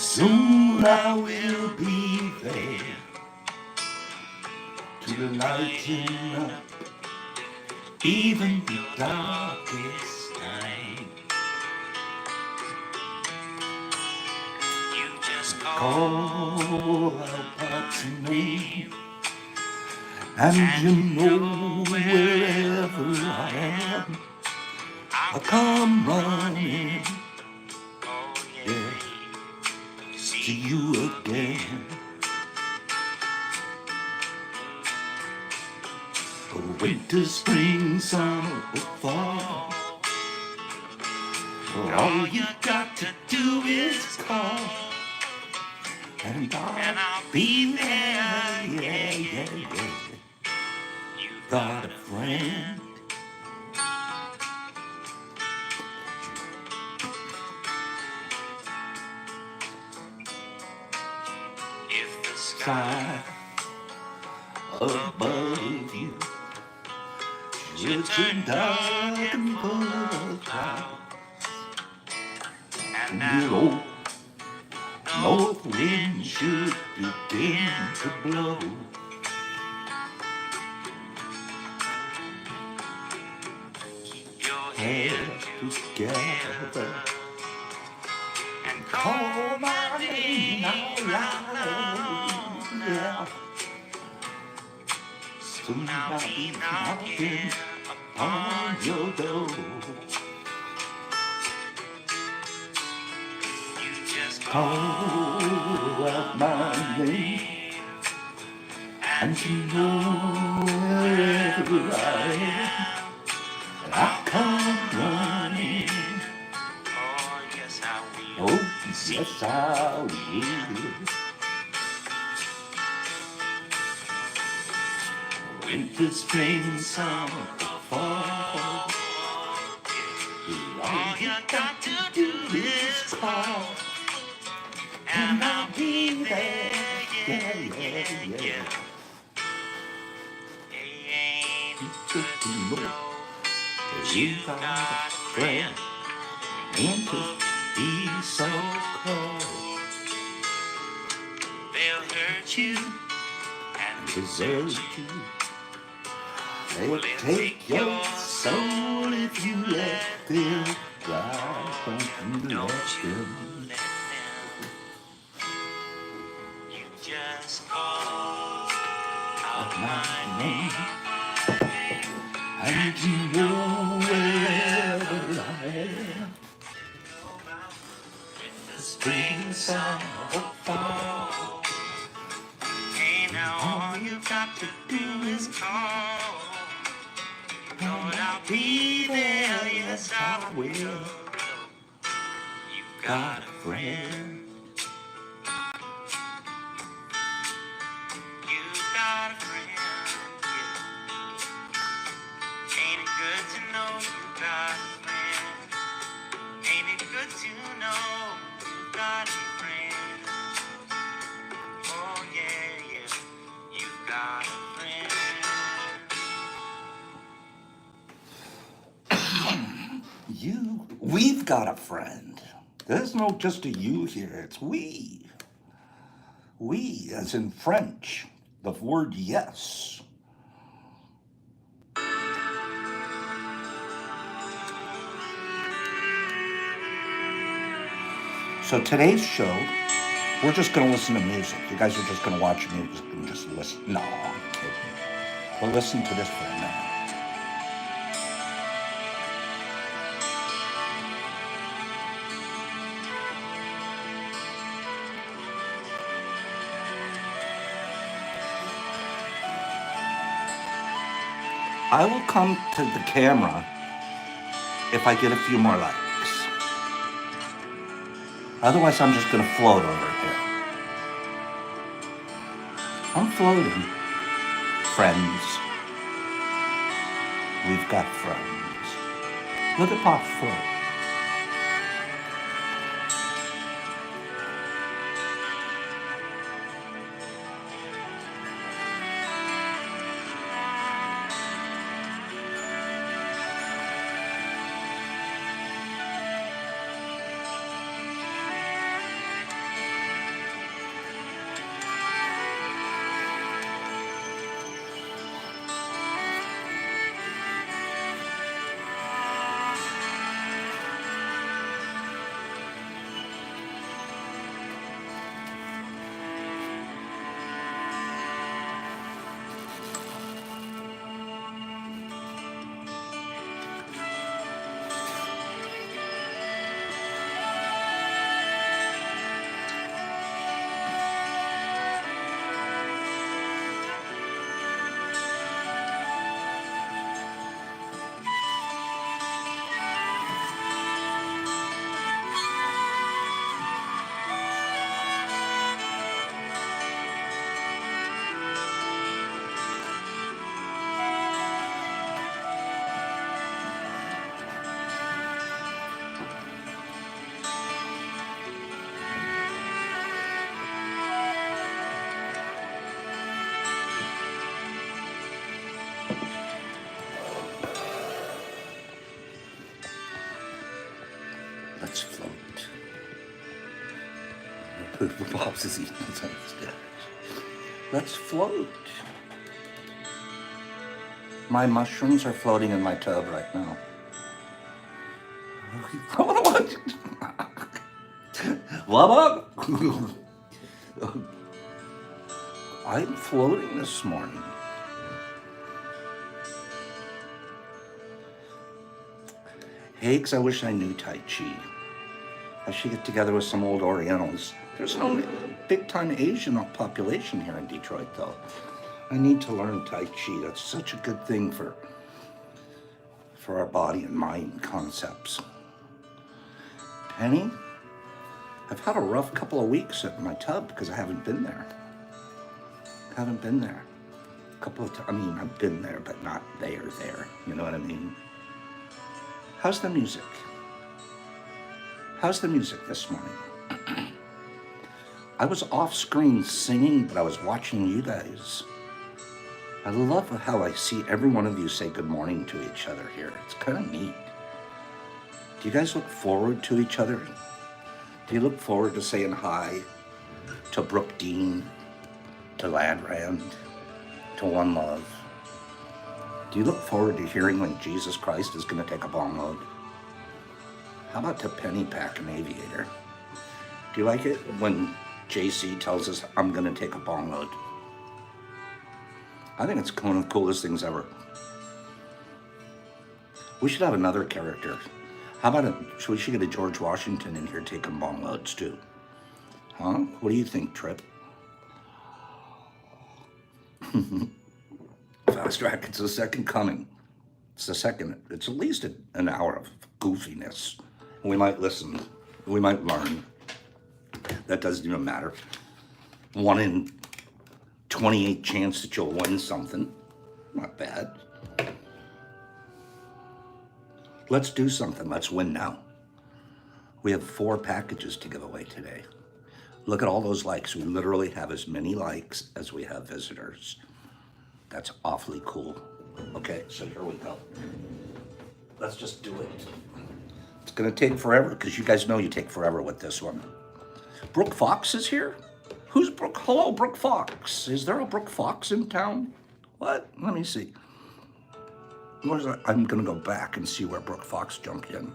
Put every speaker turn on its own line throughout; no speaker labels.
Soon I will be there to lighten up even the darkest night. You just call out God's name, and you know wherever I am, I'll come running, yeah, see you again. Winter, spring, summer, or fall, all you got to do is call, and I'll be there, yeah, yeah, yeah. You got a friend. If the sky above you should turn dark and full of clouds, and the old north wind should begin to blow, your head together and call my name out loud, yeah. Soon I'll be knocking on your door. You just call out my name, and you know wherever I am, I'll come running. Oh, yes, I will. Oh, yes, I will. Winter, spring, summer, fall, all you got to do is call, and I'll be there, yeah, yeah, yeah. Ain't it good to know that you got a friend, and to be so cold, they'll hurt you and desert you. They'll take your soul if you let them. God, don't you let them. You just call out my name, and you know wherever I am. The spring, summer, or fall, hey, now all you got to do is call. Lord, I'll be there, yes I will. You got a friend. You got a friend. Yeah. Ain't it good to know you got a friend? Ain't it good to know you got a friend? Oh yeah, yeah, you got a friend. We've got a friend. There's no just a you here, it's we. We, as in French, the word yes. So today's show, we're just going to listen to music. You guys are just going to watch music and just listen. No, I'm kidding. But listen to this for a minute. I will come to the camera if I get a few more likes. Otherwise, I'm just going to float over here. I'm floating. Friends. We've got friends. Look at Pop float.
Let's float. Bob's is eating his own stuff. Let's float. My mushrooms are floating in my tub right now. What up? I'm floating this morning. Higgs, I wish I knew Tai Chi. I should get together with some old Orientals. There's no big-time Asian population here in Detroit, though. I need to learn Tai Chi. That's such a good thing for our body and mind concepts. Penny, I've had a rough couple of weeks at my tub because I haven't been there. Haven't been there. A couple of times. I mean, I've been there, but not there. You know what I mean? How's the music? How's the music this morning? I was off screen singing, but I was watching you guys. I love how I see every one of you say good morning to each other here. It's kind of neat. Do you guys look forward to each other? Do you look forward to saying hi to Brooke Dean, to Ladrand, to One Love? Do you look forward to hearing when Jesus Christ is going to take a bong load? How about to Penny Pack and Aviator? Do you like it when JC tells us, I'm going to take a bong load? I think it's one of the coolest things ever. We should have another character. How about we should get a George Washington in here taking bong loads too? Huh? What do you think, Trip? Fast Track, it's the second coming. It's at least an hour of goofiness. We might listen. We might learn. That doesn't even matter. 1 in 28 chance that you'll win something. Not bad. Let's do something. Let's win now. We have 4 packages to give away today. Look at all those likes. We literally have as many likes as we have visitors. That's awfully cool. Okay, so here we go. Let's just do it. It's gonna take forever because you guys know you take forever with this one. Brooke Fox is here? Who's Brooke? Hello, Brooke Fox. Is there a Brooke Fox in town? What? Let me see. I'm gonna go back and see where Brooke Fox jumped in.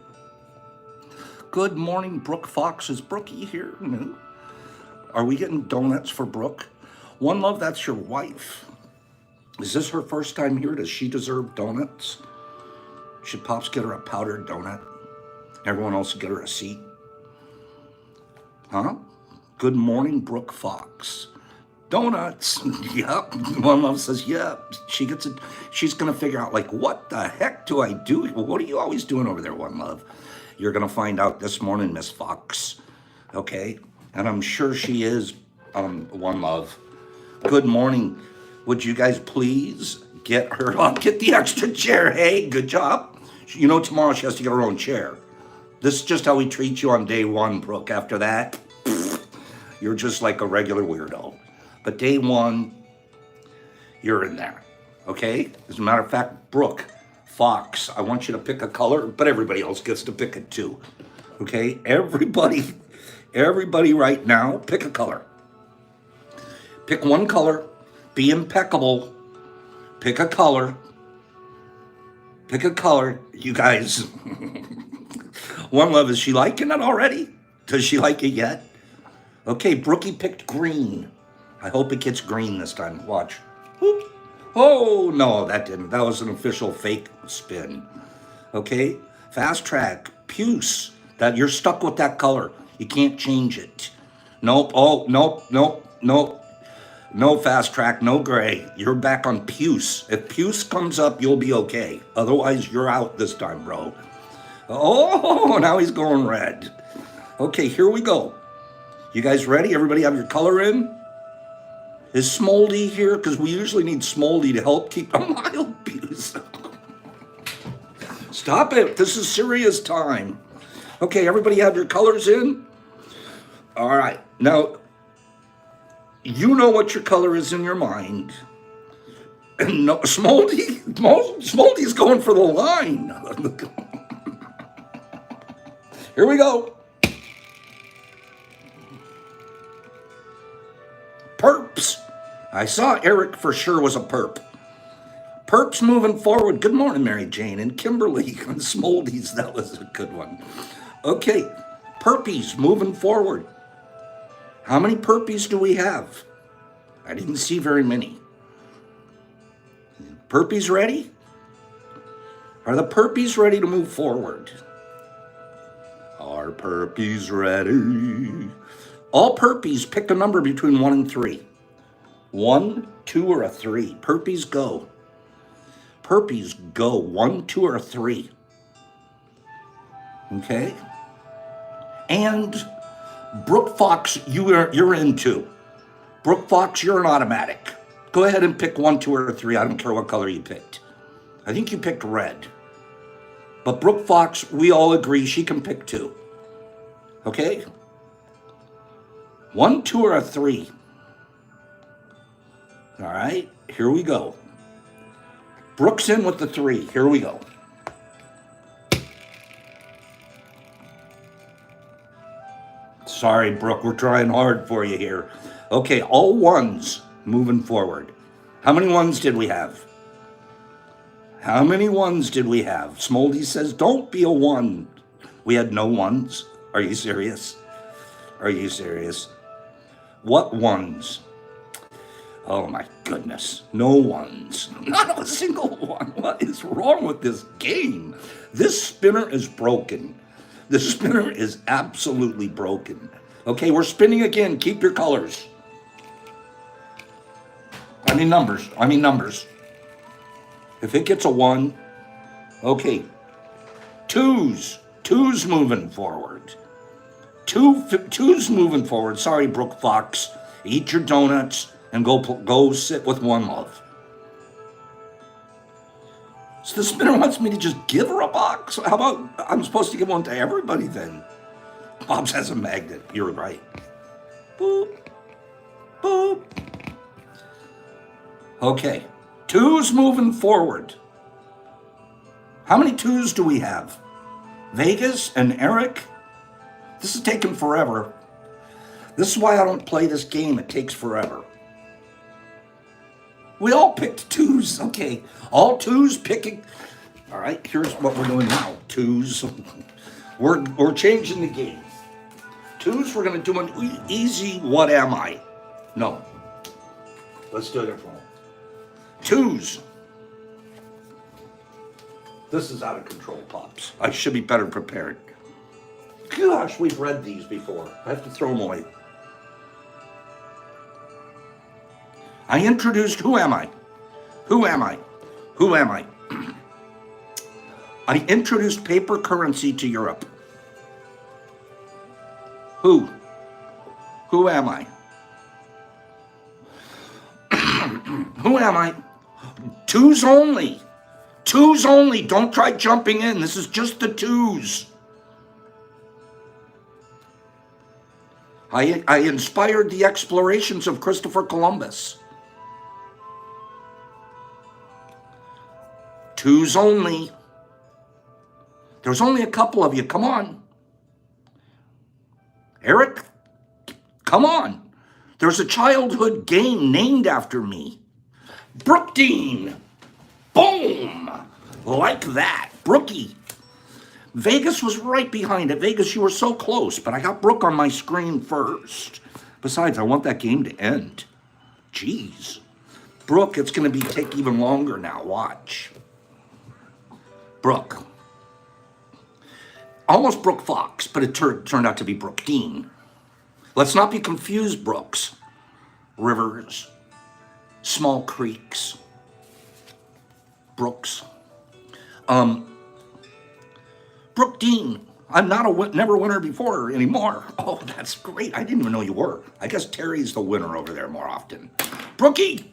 Good morning, Brooke Fox. Is Brookie here? No. Are we getting donuts for Brooke? One Love, that's your wife. Is this her first time here? Does she deserve donuts? Should Pops get her a powdered donut? Everyone else get her a seat? Huh? Good morning, Brooke Fox. Donuts. Yep. One Love says, yep. She gets it. She's going to figure out, like, what the heck do I do? What are you always doing over there, One Love? You're going to find out this morning, Miss Fox. Okay? And I'm sure she is, One Love. Good morning. Would you guys please get her, get the extra chair? Hey, good job. You know, tomorrow she has to get her own chair. This is just how we treat you on day 1, Brooke. After that, you're just like a regular weirdo. But day 1, you're in there, okay? As a matter of fact, Brooke Fox, I want you to pick a color, but everybody else gets to pick it too, okay? Everybody right now, pick a color. Pick one color, be impeccable, pick a color, you guys. One Love, is she liking it already? Does she like it yet? Okay, Brookie picked green. I hope it gets green this time. Watch. Whoop. Oh, no, that didn't. That was an official fake spin. Okay, Fast Track, puce. That you're stuck with that color. You can't change it. Nope. Oh, nope. No Fast Track, no gray. You're back on puce. If puce comes up, you'll be okay. Otherwise, you're out this time, bro. Oh, now he's going red. Okay, here we go. You guys ready? Everybody have your color in? Is Smoldy here? Because we usually need Smoldy to help keep a mild puce. Stop it. This is serious time. Okay, everybody have your colors in? All right. Now, you know what your color is in your mind. And no, Smoldy's going for the line. Here we go. Perps. I saw Eric for sure was a perp. Perps moving forward. Good morning, Mary Jane and Kimberly and Smoldies. That was a good one. Okay, perpies moving forward. How many perpies do we have? I didn't see very many. Perpies ready? Are the perpies ready to move forward? Are perpies ready? All perpies, pick a number between 1 and 3. 1, 2, or a 3. Perpies go. Perpies go. 1, 2, or 3. Okay? And Brooke Fox, you're in too. Brooke Fox, you're an automatic. Go ahead and pick 1, 2, or 3. I don't care what color you picked. I think you picked red. But Brooke Fox, we all agree she can pick 2. Okay? 1, 2, or a 3. All right, here we go. Brooke's in with the 3. Here we go. Sorry, Brooke, we're trying hard for you here. Okay, all 1s moving forward. How many 1s did we have? How many 1s did we have? Smoldy says, don't be a 1. We had no 1s. Are you serious? Are you serious? What 1s? Oh my goodness. No 1s. Not a single 1. What is wrong with this game? This spinner is broken. The spinner is absolutely broken. Okay, we're spinning again. Keep your colors. I mean numbers. If it gets a 1, okay. 2s. 2s moving forward. 2s moving forward. Sorry, Brooke Fox. Eat your donuts and go sit with One Love. So the spinner wants me to just give her a box. How about I'm supposed to give one to everybody then? Bob's has a magnet. You're right. Boop. Boop. Okay. 2s moving forward. How many 2s do we have? Vegas and Eric? This is taking forever. This is why I don't play this game. It takes forever. We all picked 2s. Okay. All 2s picking. All right. Here's what we're doing now. 2s. We're changing the game. 2s, we're going to do an easy what am I? No. Let's do it at home. 2s. This is out of control, Pops. I should be better prepared. Gosh, we've read these before. I have to throw them away. I introduced Who Am I? Who Am I? Who Am I? I introduced paper currency to Europe. Who? Who am I? Who am I? 2s only. 2s only. Don't try jumping in. This is just the 2s. I inspired the explorations of Christopher Columbus. 2s only. There's only a couple of you. Come on. Eric, come on. There's a childhood game named after me. Brookdean. Boom. Like that. Brookie. Vegas was right behind it. Vegas, you were so close, but I got Brooke on my screen first. Besides, I want that game to end. Jeez. Brooke, it's going to take even longer now. Watch. Brooke. Almost Brooke Fox, but it turned out to be Brookdean. Let's not be confused, Brooks. Rivers. Small creeks. Brooks. Brookdean. I'm not never winner before anymore. Oh, that's great. I didn't even know you were. I guess Terry's the winner over there more often. Brookie.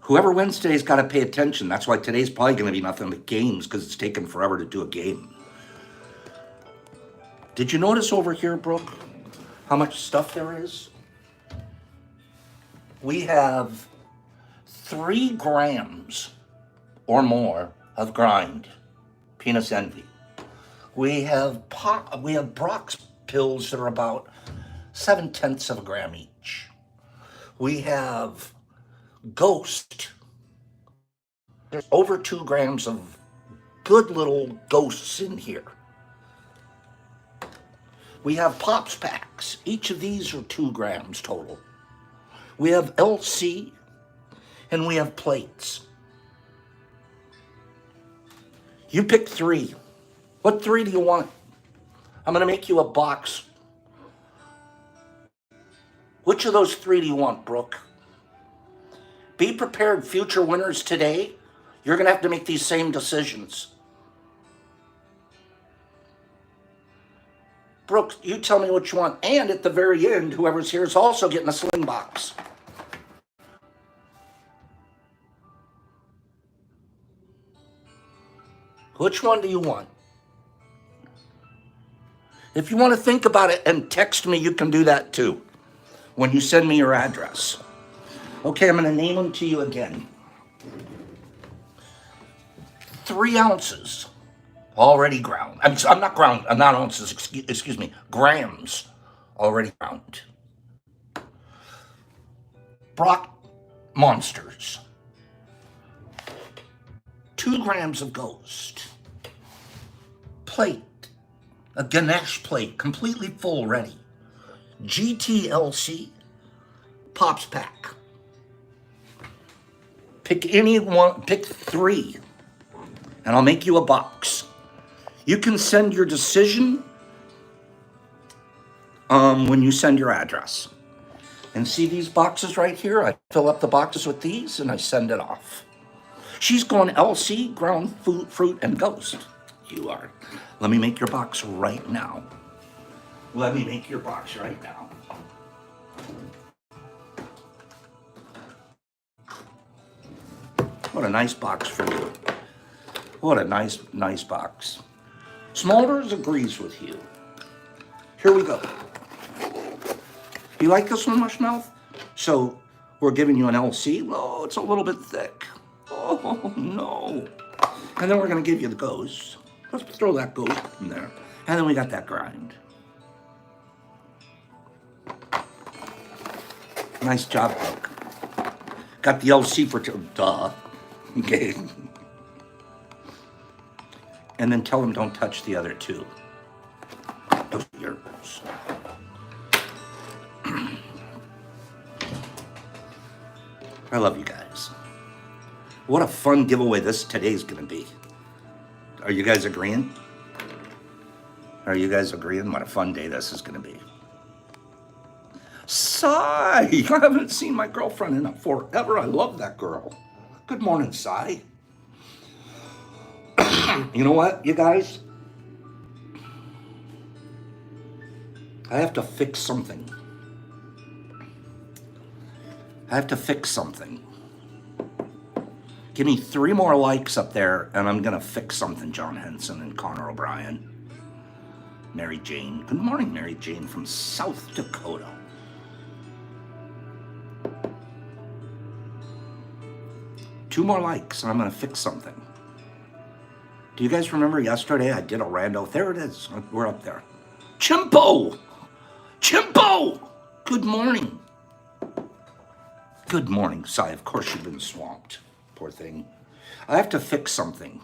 Whoever wins today's got to pay attention. That's why today's probably going to be nothing but games because it's taken forever to do a game. Did you notice over here, Brooke, how much stuff there is? We have 3 grams or more of grind. Penis envy. we have Brock's pills that are about 7/10 of a gram each. We have Ghost. There's over 2 grams of good little ghosts in here. We have Pops packs. Each of these are 2 grams total. We have LC and we have plates. You pick 3. What 3 do you want? I'm going to make you a box. Which of those 3 do you want, Brooke? Be prepared, future winners today. You're going to have to make these same decisions. Brooke, you tell me what you want. And at the very end, whoever's here is also getting a sling box. Which one do you want? If you want to think about it and text me, you can do that too when you send me your address. Okay, I'm going to name them to you again. 3 ounces already ground. I'm not ground, not ounces, excuse me, grams already ground. Brock Monsters. 2 grams of Ghost. Plate. A Ganesh plate, completely full, ready. GTLC Pops pack. Pick any one, pick 3, and I'll make you a box. You can send your decision when you send your address. And see these boxes right here? I fill up the boxes with these and I send it off. She's going LC, ground fruit, and Ghost. You are. Let me make your box right now. Let me make your box right now. What a nice box for you. What a nice box. Smulders agrees with you. Here we go. You like this one, Mushmouth? So we're giving you an LC. Oh, it's a little bit thick. Oh, no. And then we're going to give you the Ghost. Let's throw that Ghost in there. And then we got that grind. Nice job, Brooke. Got the LC for duh. Okay. And then tell them don't touch the other 2. Those are yours. I love you guys. What a fun giveaway today's going to be. Are you guys agreeing? Are you guys agreeing? What a fun day this is going to be. Sai! I haven't seen my girlfriend in forever. I love that girl. Good morning, Sai. You know what, you guys? I have to fix something. Give me 3 more likes up there, and I'm going to fix something, John Henson and Connor O'Brien. Mary Jane. Good morning, Mary Jane from South Dakota. Two more likes, and I'm going to fix something. Do you guys remember yesterday I did a rando? There it is. We're up there. Chimpo! Chimpo! Good morning. Good morning, Sai. Of course you've been swamped. Poor thing. I have to fix something.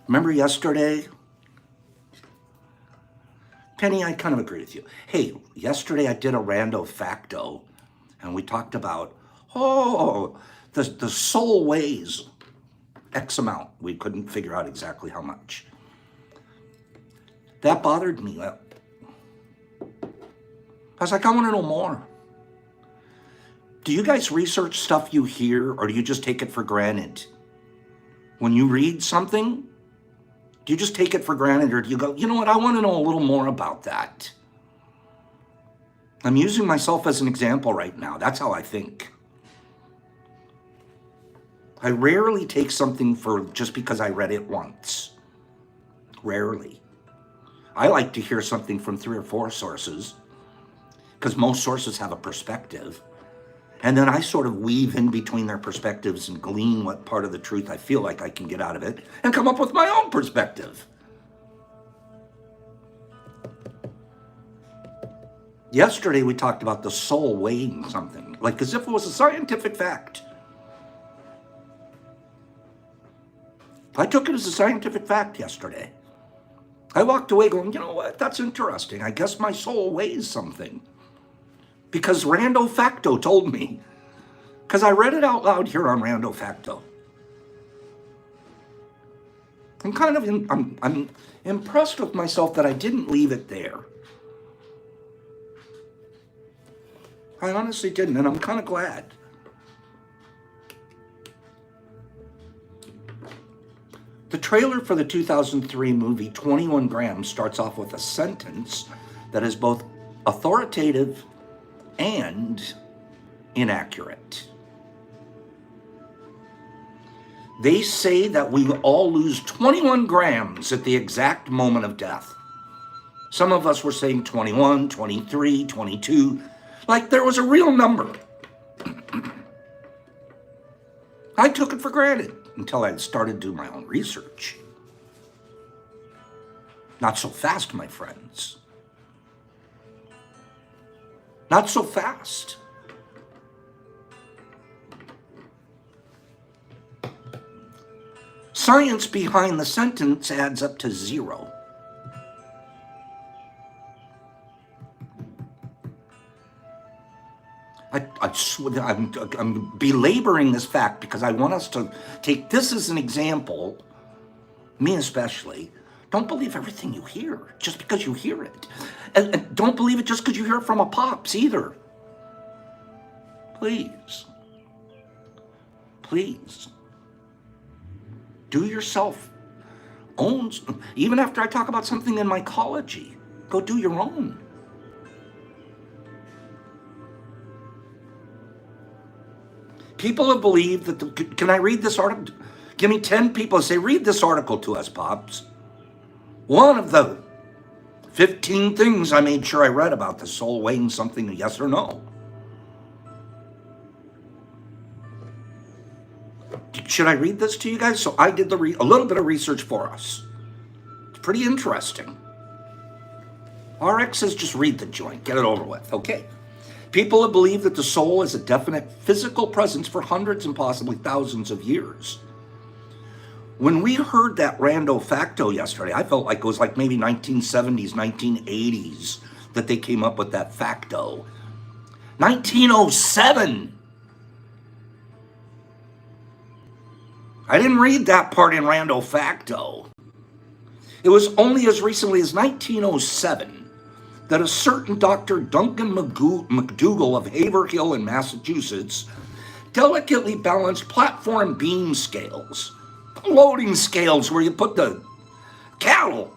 Remember yesterday? Penny, I kind of agree with you. Hey, yesterday I did a rando facto, and we talked about, the soul weighs X amount. We couldn't figure out exactly how much. That bothered me. I was like, I want to know more. Do you guys research stuff you hear, or do you just take it for granted? When you read something, do you just take it for granted, or do you go, you know what, I want to know a little more about that? I'm using myself as an example right now. That's how I think. I rarely take something for just because I read it once. Rarely. I like to hear something from 3 or 4 sources, because most sources have a perspective. And then I sort of weave in between their perspectives and glean what part of the truth I feel like I can get out of it and come up with my own perspective. Yesterday we talked about the soul weighing something, like as if it was a scientific fact. I took it as a scientific fact yesterday. I walked away going, you know what, that's interesting. I guess my soul weighs something. Because Rando Facto told me. Because I read it out loud here on Rando Facto. I'm impressed with myself that I didn't leave it there. I honestly didn't, and I'm kind of glad. The trailer for the 2003 movie 21 Grams starts off with a sentence that is both authoritative and inaccurate. They say that we all lose 21 grams at the exact moment of death. Some of us were saying 21, 23, 22, like there was a real number. I took it for granted until I started doing my own research. Not so fast, my friends. Not so fast. Science behind the sentence adds up to 0. I swear, I'm belaboring this fact because I want us to take this as an example, me especially. Don't believe everything you hear just because you hear it. And don't believe it just because you hear it from a pops either. Please. Please. Do yourself own. Even after I talk about something in mycology, go do your own. People have believed that, can I read this article? Give me 10 people and say, read this article to us, Pops. One of the 15 things I made sure I read about the soul weighing something, yes or no. Should I read this to you guys? So I did a little bit of research for us. It's pretty interesting. RX says just read the joint, get it over with. Okay. People have believed that the soul is a definite physical presence for hundreds and possibly thousands of years. When we heard that Rando Facto yesterday, I felt like it was like maybe 1970s, 1980s that they came up with that facto. 1907. I didn't read that part in Rando Facto. It was only as recently as 1907 that a certain Dr. Duncan McDougall of Haverhill in Massachusetts delicately balanced platform beam scales, loading scales where you put the cattle.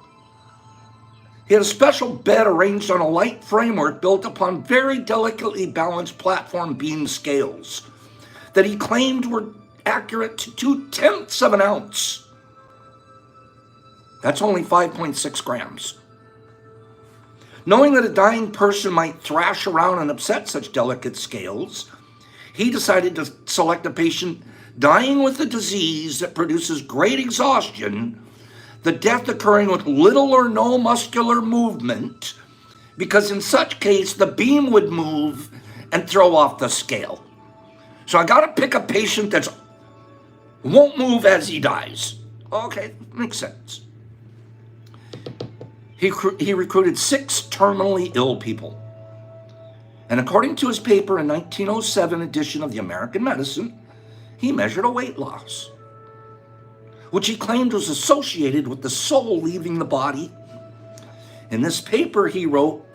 He had a special bed arranged on a light framework built upon very delicately balanced platform beam scales that he claimed were accurate to 0.2 of an ounce. That's only 5.6 grams. Knowing that a dying person might thrash around and upset such delicate scales, he decided to select a patient dying with a disease that produces great exhaustion, the death occurring with little or no muscular movement, because in such case, the beam would move and throw off the scale. So I got to pick a patient that won't move as he dies. Okay, makes sense. He recruited 6 terminally ill people. And according to his paper in 1907 edition of the American Medicine, he measured a weight loss, which he claimed was associated with the soul leaving the body. In this paper, he wrote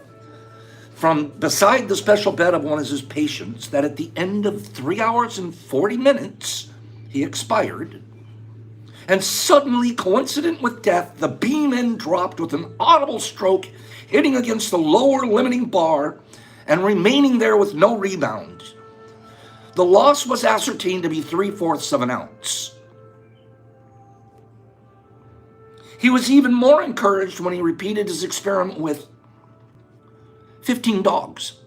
from beside the special bed of one of his patients that at the end of 3 hours and 40 minutes, he expired. And suddenly, coincident with death, the beam end dropped with an audible stroke, hitting against the lower limiting bar and remaining there with no rebound. The loss was ascertained to be 3/4 of an ounce. He was even more encouraged when he repeated his experiment with 15 dogs,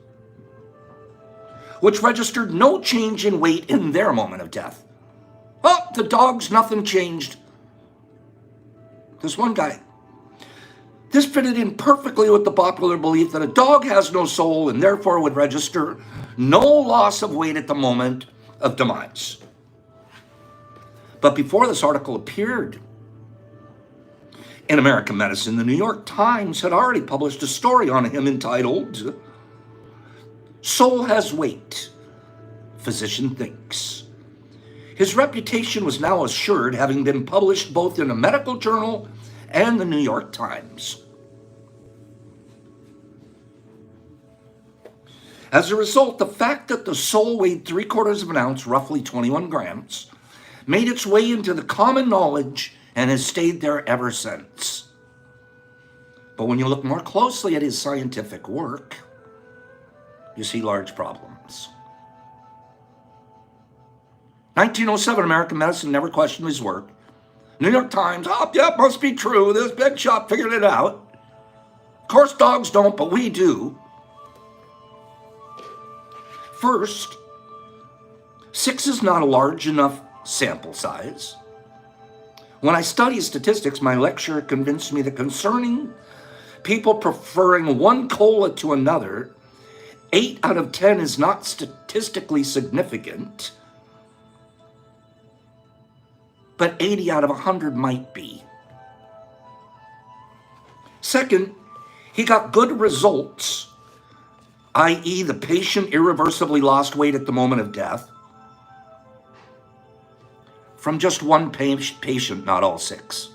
which registered no change in weight in their moment of death. Oh, the dogs, nothing changed. This one guy. This fitted in perfectly with the popular belief that a dog has no soul and therefore would register no loss of weight at the moment of demise. But before this article appeared in American Medicine, the New York Times had already published a story on him entitled, "Soul Has Weight, Physician Thinks." His reputation was now assured, having been published both in a medical journal and the New York Times. As a result, the fact that the soul weighed 3/4 of an ounce, roughly 21 grams, made its way into the common knowledge and has stayed there ever since. But when you look more closely at his scientific work, you see large problems. 1907, American Medicine never questioned his work. New York Times, oh, yeah, must be true. This big shot figured it out. Of course, dogs don't, but we do. First, 6 is not a large enough sample size. When I studied statistics, my lecturer convinced me that concerning people preferring one cola to another, 8 out of 10 is not statistically significant, but 80 out of 100 might be. Second, he got good results, i.e. the patient irreversibly lost weight at the moment of death, from just one patient, not all 6.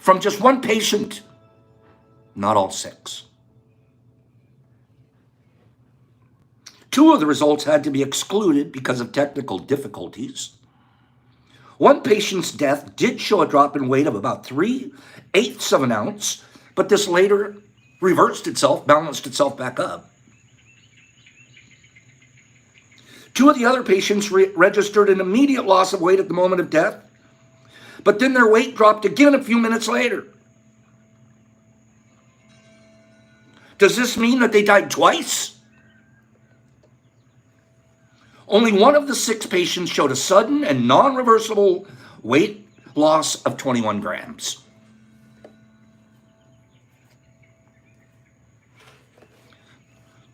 From just one patient, not all 6. 2 of the results had to be excluded because of technical difficulties. One patient's death did show a drop in weight of about 3/8 of an ounce, but this later reversed itself, balanced itself back up. 2 of the other patients registered an immediate loss of weight at the moment of death, but then their weight dropped again a few minutes later. Does this mean that they died twice? Only 1 of the 6 patients showed a sudden and non-reversible weight loss of 21 grams.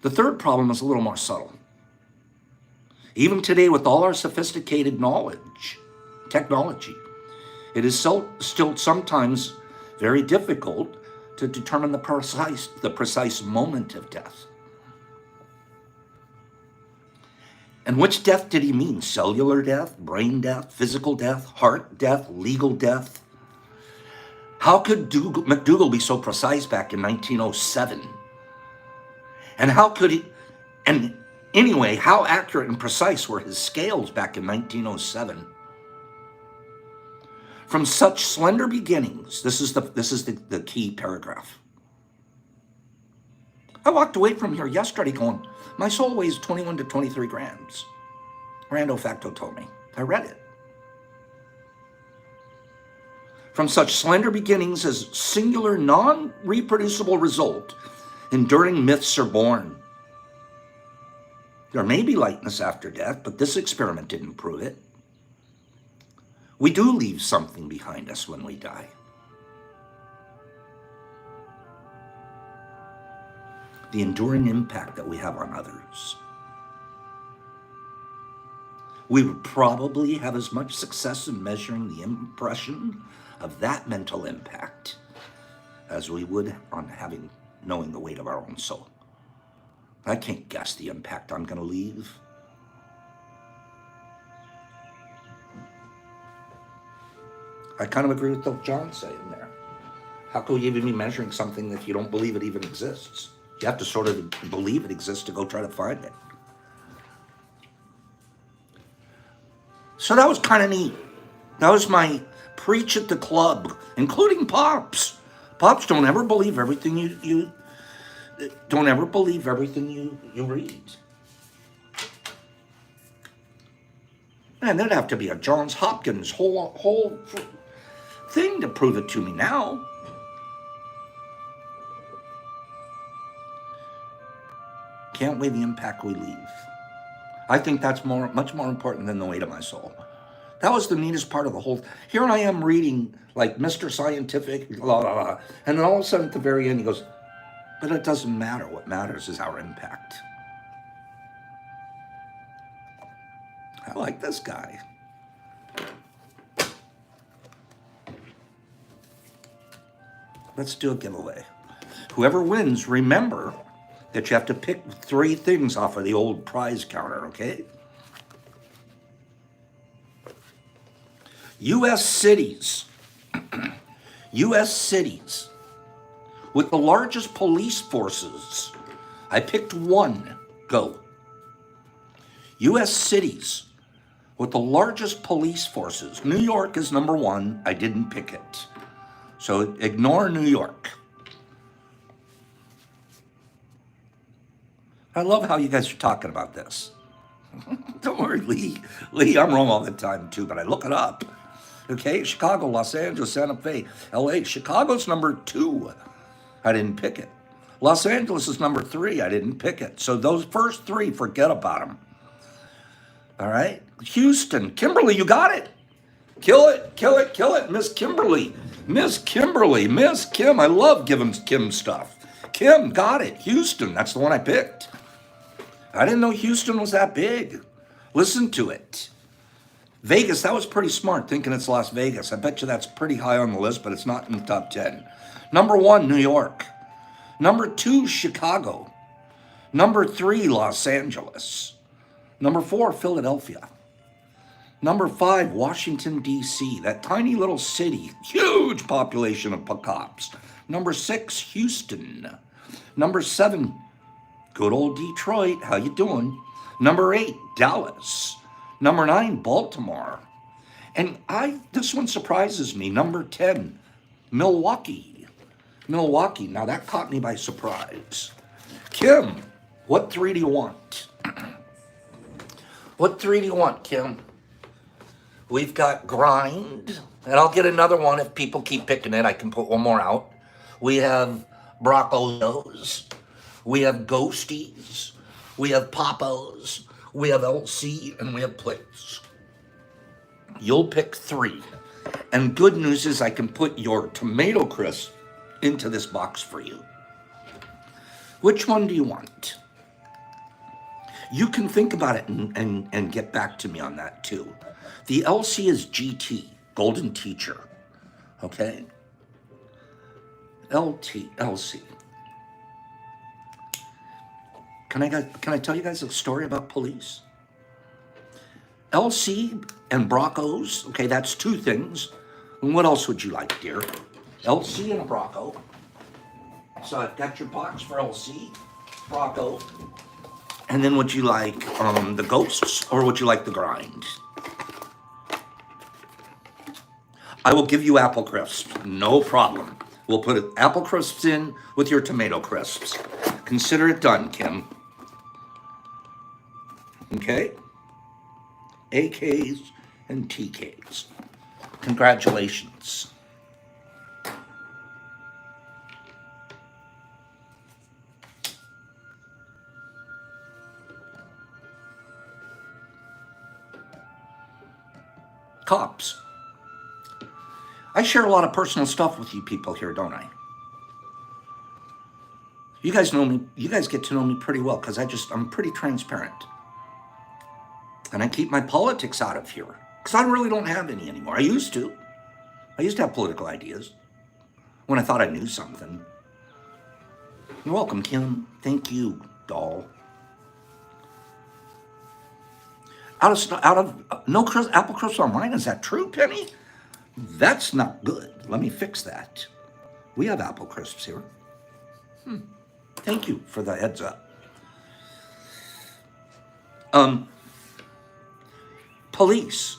The third problem is a little more subtle. Even today, with all our sophisticated technology, it is still sometimes very difficult to determine the precise moment of death. And which death did he mean? Cellular death, brain death, physical death, heart death, legal death? How could McDougall be so precise back in 1907? And anyway, how accurate and precise were his scales back in 1907? From such slender beginnings, this is the key paragraph. I walked away from here yesterday going, my soul weighs 21 to 23 grams. Rando Facto told me. I read it. From such slender beginnings as singular, non-reproducible result, enduring myths are born. There may be lightness after death, but this experiment didn't prove it. We do leave something behind us when we die. The enduring impact that we have on others. We would probably have as much success in measuring the impression of that mental impact as we would on knowing the weight of our own soul. I can't guess the impact I'm going to leave. I kind of agree with what John's saying there. How could you even be measuring something if you don't believe it even exists? You have to sort of believe it exists to go try to find it. So that was kind of neat. That was my preach at the club, including Pops. Pops, don't ever believe everything you don't ever believe everything you read. Man, there'd have to be a Johns Hopkins whole thing to prove it to me now. Can't weigh the impact we leave. I think that's much more important than the weight of my soul. That was the neatest part of the whole. Here I am reading like Mr. Scientific, blah, blah, blah. And then all of a sudden at the very end he goes, but it doesn't matter. What matters is our impact. I like this guy. Let's do a giveaway. Whoever wins, remember that you have to pick 3 things off of the old prize counter, okay? U.S. cities. U.S. cities with the largest police forces. I picked 1. Go. U.S. cities with the largest police forces. New York is number 1. I didn't pick it. So ignore New York. I love how you guys are talking about this. Don't worry, Lee. Lee, I'm wrong all the time too, but I look it up. Okay, Chicago, Los Angeles, Santa Fe, LA. Chicago's number 2. I didn't pick it. Los Angeles is number 3. I didn't pick it. So those first 3, forget about them. All right? Houston. Kimberly, you got it. Kill it, kill it, kill it. Miss Kimberly. Miss Kimberly. Miss Kim. I love giving Kim stuff. Kim, got it. Houston. That's the one I picked. I didn't know Houston was that big. Listen to it. Vegas, that was pretty smart, thinking it's Las Vegas. I bet you that's pretty high on the list, but it's not in the top 10. Number 1, New York. Number 2, Chicago. Number 3, Los Angeles. Number 4, Philadelphia. Number 5, Washington, D.C., that tiny little city, huge population of cops. Number 6, Houston. Number 7, good old Detroit. How you doing? Number 8, Dallas. Number 9, Baltimore. And this one surprises me. Number 10, Milwaukee. Milwaukee. Now that caught me by surprise. Kim, what 3 do you want? What 3 do you want, Kim? We've got Grind, and I'll get another one if people keep picking it. I can put one more out. We have Brocco's. We have Ghosties. We have Papos. We have LC, and we have Plates. You'll pick 3. And good news is I can put your tomato crisp into this box for you. Which one do you want? You can think about it and get back to me on that too. The LC is GT, Golden Teacher. Okay? LC. Can I tell you guys a story about police? LC and Brocco's, okay, that's 2 things. And what else would you like, dear? LC and a Brocco. So I've got your box for LC, Brocco. And then would you like the Ghosts or would you like the Grind? I will give you apple crisps, no problem. We'll put apple crisps in with your tomato crisps. Consider it done, Kim. Okay? AKs and TKs. Congratulations. Cops. I share a lot of personal stuff with you people here, don't I? You guys know me. You guys get to know me pretty well because I'm pretty transparent. And I keep my politics out of here because I really don't have any anymore. I used to. I used to have political ideas when I thought I knew something. You're welcome, Kim. Thank you, doll. No apple crisps on mine. Is that true, Penny? That's not good. Let me fix that. We have apple crisps here. Thank you for the heads up. Police.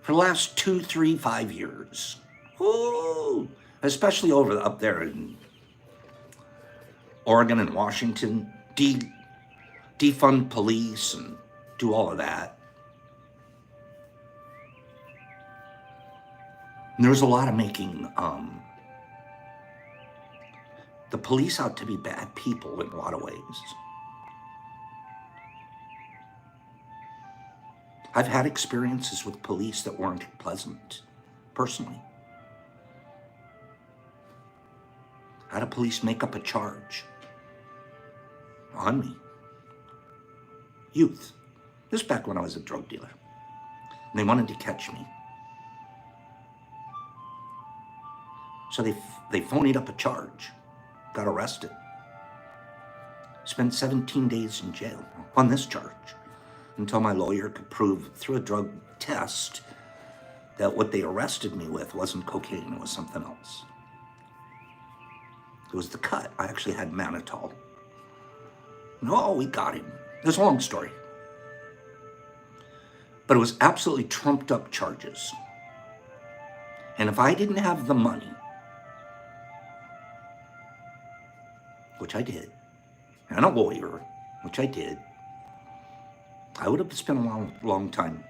For the last 2, 3, 5 years. Ooh, especially up there in Oregon and Washington. Defund police and do all of that. And there's a lot of making the police out to be bad people in a lot of ways. I've had experiences with police that weren't pleasant, personally. I had a police make up a charge on me. Youth. This is back when I was a drug dealer. And they wanted to catch me. So they phonied up a charge. Got arrested. Spent 17 days in jail on this charge until my lawyer could prove through a drug test that what they arrested me with wasn't cocaine, it was something else. It was the cut. I actually had mannitol. No, we got him. It's a long story. But it was absolutely trumped up charges. And if I didn't have the money, which I did, and a lawyer, which I did, I would have spent a long time.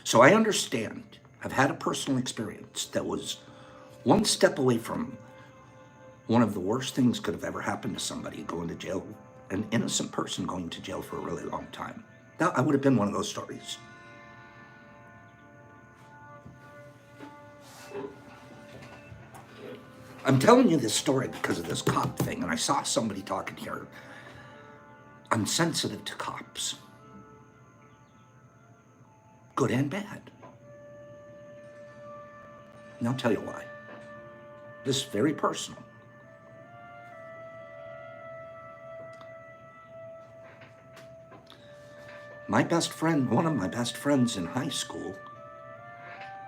So I understand. I've had a personal experience that was one step away from one of the worst things could have ever happened to somebody, going to jail, an innocent person going to jail for a really long time. That I would have been one of those stories. I'm telling you this story because of this cop thing, and I saw somebody talking here. I'm sensitive to cops. Good and bad. And I'll tell you why. This is very personal. My best friend, one of my best friends in high school,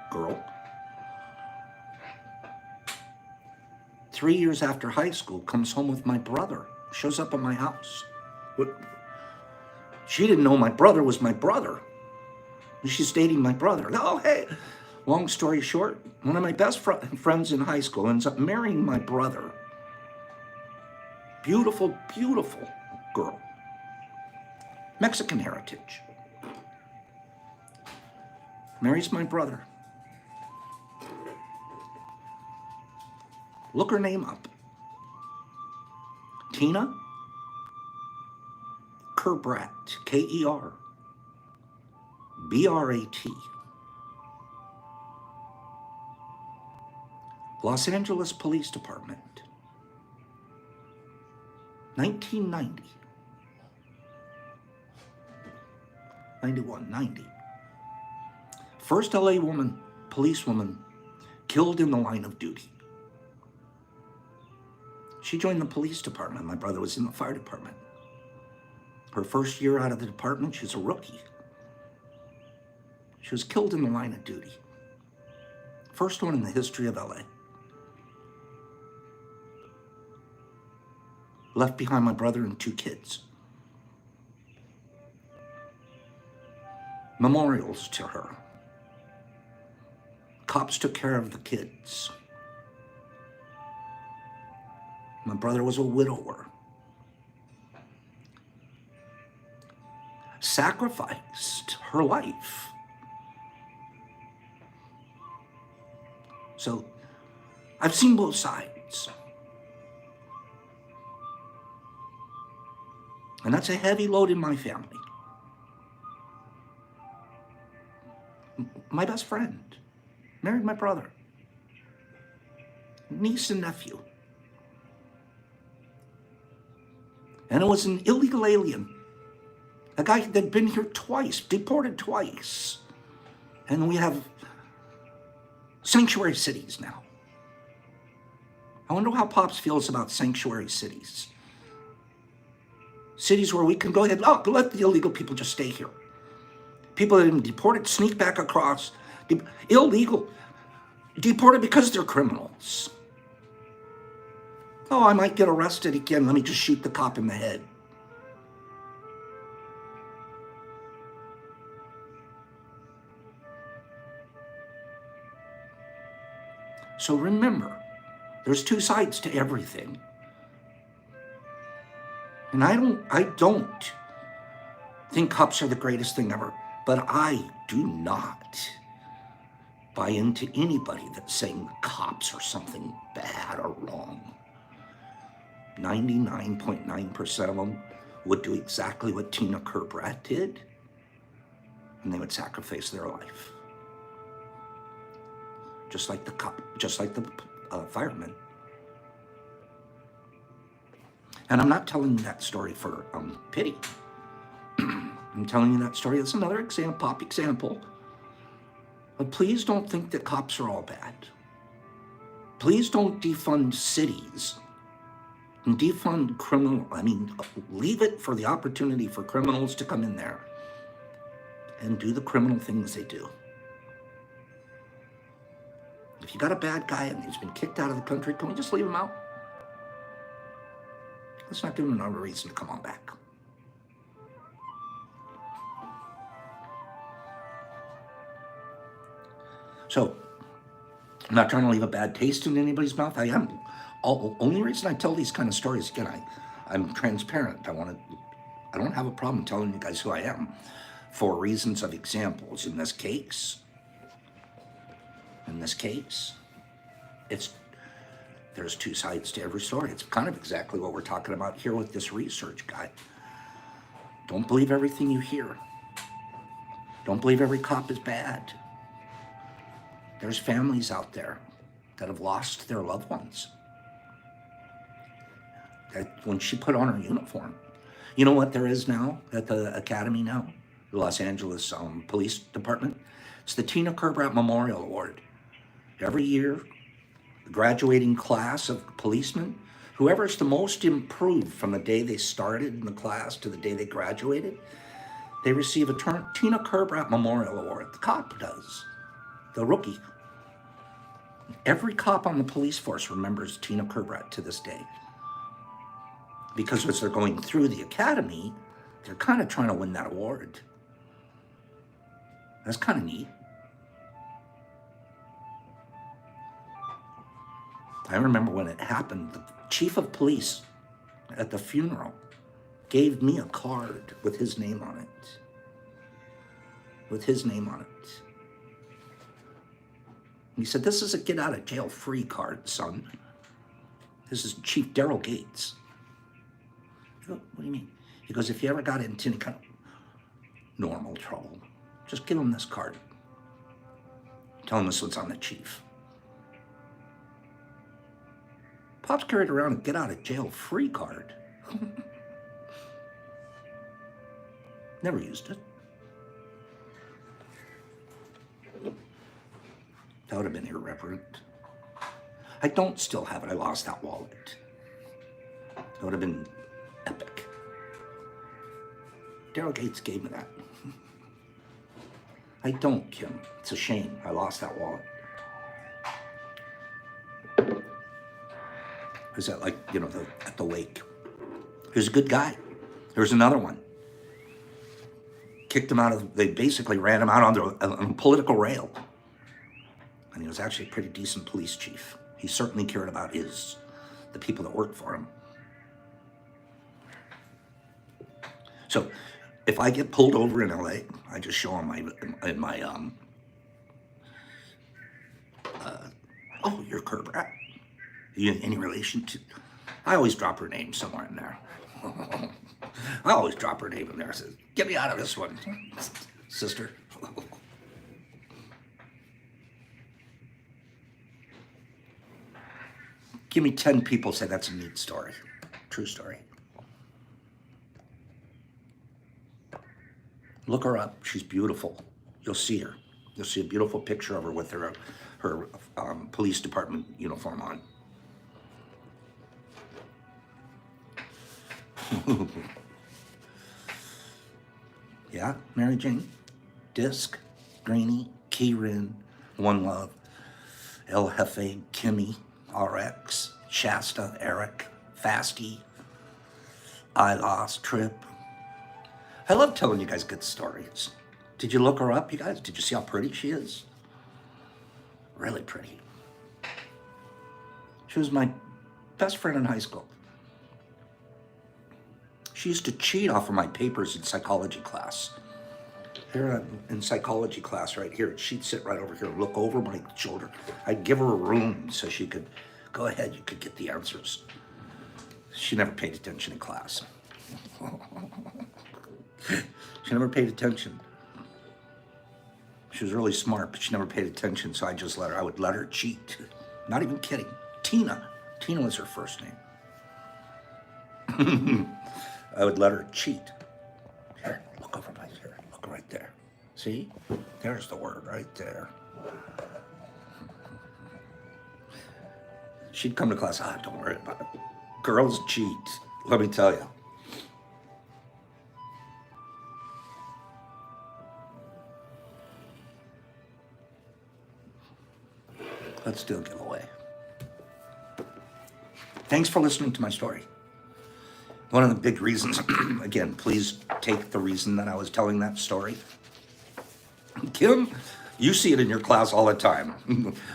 girl, 3 years after high school, comes home with my brother, shows up at my house. She didn't know my brother was my brother. She's dating my brother. Oh, hey. Long story short, one of my best friends in high school ends up marrying my brother. Beautiful, beautiful girl. Mexican heritage. Marries my brother. Look her name up. Tina Kerbrat, Kerbrat. Los Angeles Police Department, 1990. 90. First LA woman, policewoman, killed in the line of duty. She joined the police department. My brother was in the fire department. Her first year out of the department, she was a rookie. She was killed in the line of duty. First one in the history of LA. Left behind my brother and 2 kids. Memorials to her. Cops took care of the kids. My brother was a widower. Sacrificed her life. So, I've seen both sides. And that's a heavy load in my family. My best friend married my brother. Niece and nephew. And it was an illegal alien. A guy that'd been here twice, deported twice. And we have sanctuary cities now. I wonder how Pops feels about sanctuary cities. Cities where we can go ahead, let the illegal people just stay here. People that have been deported sneak back across. Illegal. Deported because they're criminals. Oh, I might get arrested again. Let me just shoot the cop in the head. So remember, there's 2 sides to everything. And I don't think cops are the greatest thing ever, but I do not buy into anybody that's saying the cops are something bad or wrong. 99.9% of them would do exactly what Tina Kerbratt did, and they would sacrifice their life. Just like the cop, just like the firemen. And I'm not telling you that story for pity. I'm telling you that story as another example, pop example. But please don't think that cops are all bad. Please don't defund cities and defund leave it for the opportunity for criminals to come in there and do the criminal things they do. If you got a bad guy and he's been kicked out of the country, can we just leave him out? Let's not give him another reason to come on back. So, I'm not trying to leave a bad taste in anybody's mouth. I am. Only reason I tell these kind of stories, again, I'm transparent. I don't have a problem telling you guys who I am for reasons of examples. In this case, there's two sides to every story. It's kind of exactly what we're talking about here with this research guy. Don't believe everything you hear. Don't believe every cop is bad. There's families out there that have lost their loved ones. That when she put on her uniform, you know what there is now at the academy now, the Los Angeles Police Department? It's the Tina Kerbratt Memorial Award. Every year, the graduating class of policemen, whoever's the most improved from the day they started in the class to the day they graduated, they receive a Tina Kerbratt Memorial Award. The cop does. The rookie. Every cop on the police force remembers Tina Kerbratt to this day. Because as they're going through the academy, they're kind of trying to win that award. That's kind of neat. I remember when it happened, the chief of police at the funeral gave me a card with his name on it. With his name on it. He said, "This is a get out of jail free card, son. This is Chief Daryl Gates." I go, "What do you mean?" He goes, "If you ever got into any kind of normal trouble, just give him this card. Tell him this was on the chief." Pops carried around a get out of jail free card. Never used it. That would have been irreverent. I don't still have it. I lost that wallet. That would have been epic. Daryl Gates gave me that. I don't, Kim. It's a shame. I lost that wallet. Is that like, at the wake? He was a good guy. There was another one. Kicked him out they basically ran him out on a political rail. And he was actually a pretty decent police chief. He certainly cared about the people that worked for him. So if I get pulled over in LA, I just show him oh, you're Kerbratt. You any relation to? I always drop her name somewhere in there. I always drop her name in there. I says, "Get me out of this one, sister." Give me 10 people say that's a neat story. True story. Look her up. She's beautiful. You'll see her. You'll see a beautiful picture of her with her police department uniform on. Yeah, Mary Jane, Disc, Greenie, Keyrin, One Love, El Jefe, Kimmy, RX, Shasta, Eric, Fasty, I Lost, Trip. I love telling you guys good stories. Did you look her up, you guys? Did you see how pretty she is? Really pretty. She was my best friend in high school. She used to cheat off of my papers in psychology class. Here in psychology class right here, she'd sit right over here, look over my shoulder. I'd give her a room so she could, go ahead, you could get the answers. She never paid attention in class. She never paid attention. She was really smart, but she never paid attention, so I would let her cheat. Not even kidding. Tina was her first name. I would let her cheat. Here, look over my here, look right there. See? There's the word right there. She'd come to class, don't worry about it. Girls cheat, let me tell you. Let's do a giveaway. Thanks for listening to my story. One of the big reasons, again, please take the reason that I was telling that story. Kim, you see it in your class all the time.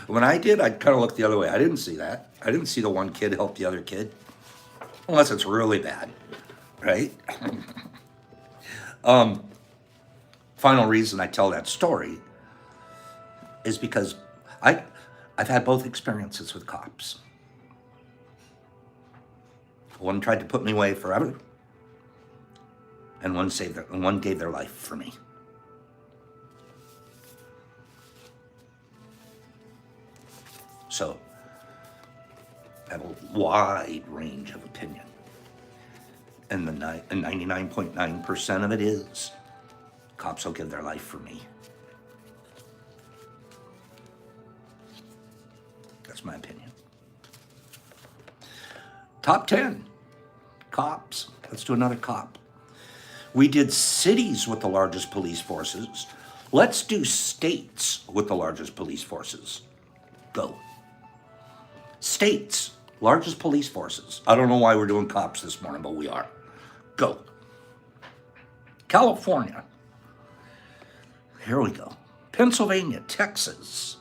When I did, I'd kind of look the other way. I didn't see that. I didn't see the one kid help the other kid. Unless it's really bad, right? Final reason I tell that story is because I've had both experiences with cops. One tried to put me away forever, and one gave their life for me. So, I have a wide range of opinion. And 99.9% of it is, cops will give their life for me. That's my opinion. Top 10, cops. Let's do another cop. We did cities with the largest police forces. Let's do states with the largest police forces. Go. States, largest police forces. I don't know why we're doing cops this morning, but we are. Go. California. Here we go. Pennsylvania, Texas.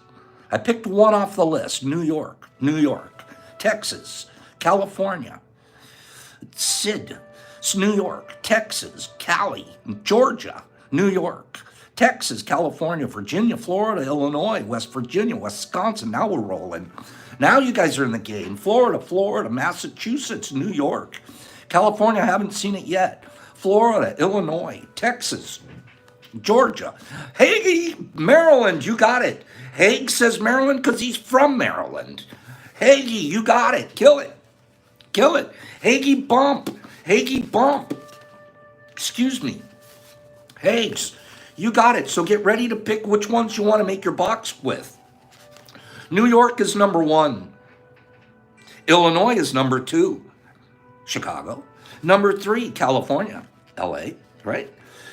I picked one off the list. New York, Texas, California. Sid, it's New York, Texas, Cali, Georgia, New York, Texas, California, Virginia, Florida, Illinois, West Virginia, Wisconsin. Now we're rolling. Now you guys are in the game. Florida, Massachusetts, New York. California, I haven't seen it yet. Florida, Illinois, Texas, Georgia. Hagee, Maryland, you got it. Haig says Maryland because he's from Maryland. Hagee, you got it. Kill it. Hagee bump. Excuse me. Hags, you got it. So get ready to pick which ones you want to make your box with. New York is number 1. Illinois is number 2. Chicago. Number 3, California. LA, right?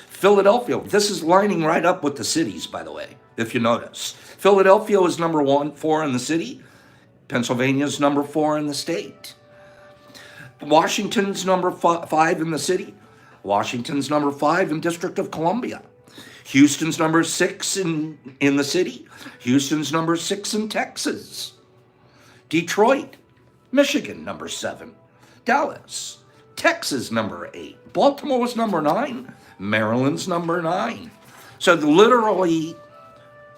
Philadelphia. This is lining right up with the cities, by the way, if you notice. Philadelphia is number 4 in the city. Pennsylvania is number 4 in the state. Washington's number 5 in the city. Washington's number 5 in District of Columbia. Houston's number 6 in the city. Houston's number 6 in Texas. Detroit, Michigan, number 7. Dallas, Texas, number 8. Baltimore's number 9. Maryland's number 9. So literally,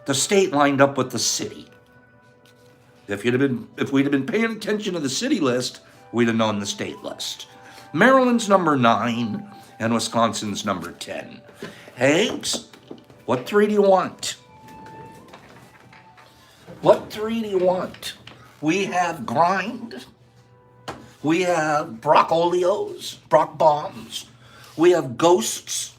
the state lined up with the city. If we'd have been paying attention to the city list, we'd have known the state list. Maryland's number 9 and Wisconsin's number 10. Hags, what 3 do you want? We have grind. We have Brock-Oleos, Brock bombs. We have ghosts.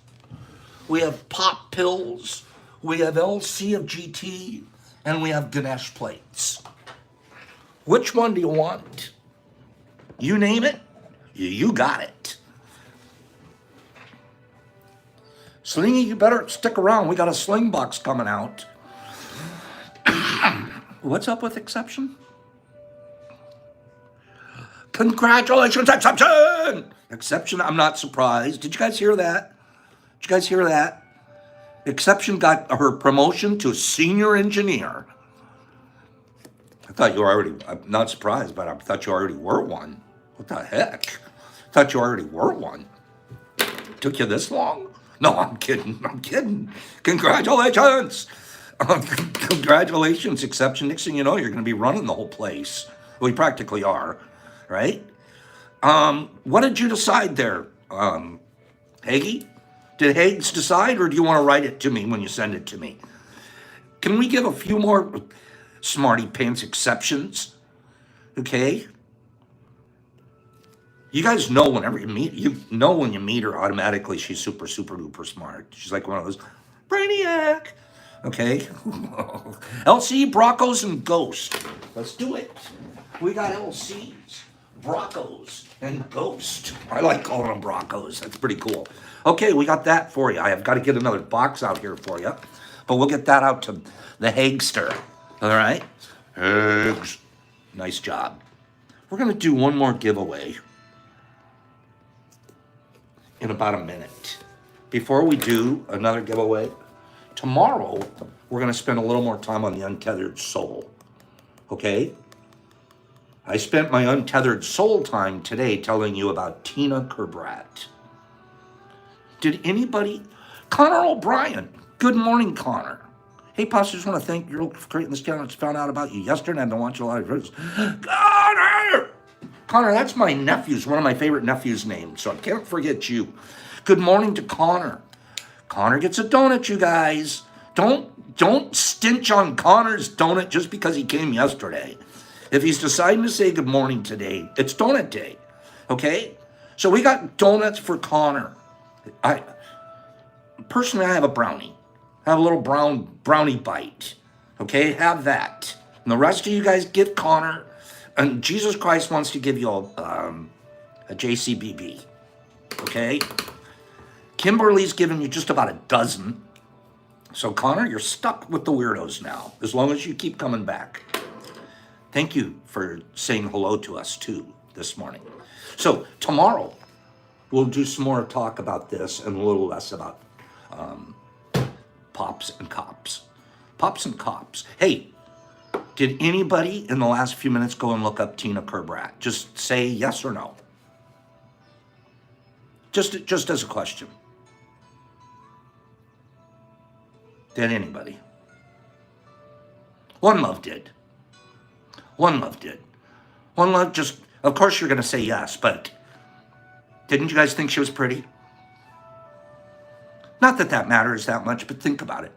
We have pop pills. We have LC of GT. And we have Ganesh plates. Which one do you want? You name it, you got it. Slingy, you better stick around. We got a sling box coming out. What's up with Exception? Congratulations, Exception! Exception, I'm not surprised. Did you guys hear that? Exception got her promotion to senior engineer. I thought you were already, I'm not surprised, but I thought you already were one. What the heck? Thought you already were one. Took you this long? No, I'm kidding. I'm kidding. Congratulations. Congratulations, exception. Nixon, you know you're going to be running the whole place. We practically are, right? What did you decide there, Hagee? Did Hags decide, or do you want to write it to me when you send it to me? Can we give a few more smarty pants exceptions? Okay? You guys know whenever you know when you meet her automatically she's super, super duper smart. She's like one of those, Brainiac. Okay? LC, Broncos, and Ghost. Let's do it. We got LCs, Broncos, and Ghost. I like calling them Broncos. That's pretty cool. Okay, we got that for you. I have got to get another box out here for you. But we'll get that out to the Hagster. All right? Hags. Nice job. We're going to do one more giveaway in about a minute. Before we do another giveaway, tomorrow we're going to spend a little more time on the untethered soul. Okay? I spent my untethered soul time today telling you about Tina Kerbrat. Did anybody? Connor O'Brien. Good morning, Connor. Hey, Pops, just want to thank you for creating this channel. I just found out about you yesterday. I've been watching a lot of videos. Connor! Connor, that's my nephew's, one of my favorite nephews' names, so I can't forget you. Good morning to Connor. Connor gets a donut, you guys. Don't stench on Connor's donut just because he came yesterday. If he's deciding to say good morning today, it's donut day, okay? So we got donuts for Connor. Personally, I have a brownie. I have a little brownie bite, okay? Have that. And the rest of you guys get Connor. And Jesus Christ wants to give you a JCBB, okay? Kimberly's giving you just about a dozen. So, Connor, you're stuck with the weirdos now, as long as you keep coming back. Thank you for saying hello to us, too, this morning. So, tomorrow, we'll do some more talk about this and a little less about pops and cops. Pops and cops. Hey, did anybody in the last few minutes go and look up Tina Kerbrat? Just say yes or no. Just as a question. Did anybody? One Love did. One Love did. One Love just, of course you're going to say yes, but didn't you guys think she was pretty? Not that that matters that much, but think about it.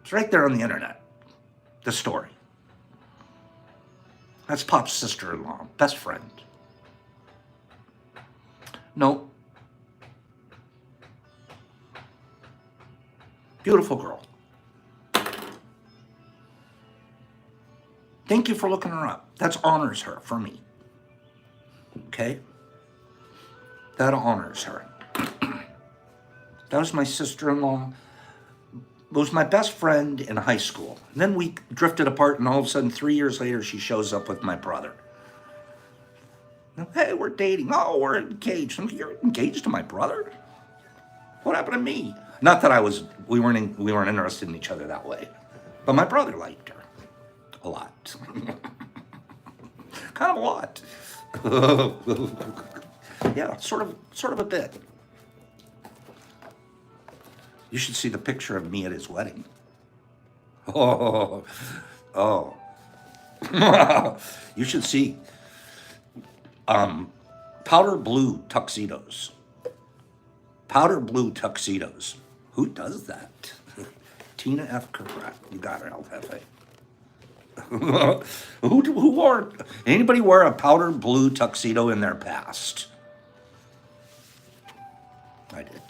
It's right there on the internet, the story. That's Pop's sister-in-law, best friend. No. Beautiful girl. Thank you for looking her up. That honors her for me. Okay? That honors her. That was my sister-in-law. It was my best friend in high school. And then we drifted apart, and all of a sudden, 3 years later, she shows up with my brother. Hey, we're dating. Oh, we're engaged. You're engaged to my brother? What happened to me? Not that we weren't interested in each other that way. But my brother liked her. A lot. Kind of a lot. Yeah, sort of a bit. You should see the picture of me at his wedding. Oh. You should see powder blue tuxedos. Powder blue tuxedos. Who does that? Tina F. Kerbrat. You got her, LFA. Who wore, anybody wear a powder blue tuxedo in their past? I did.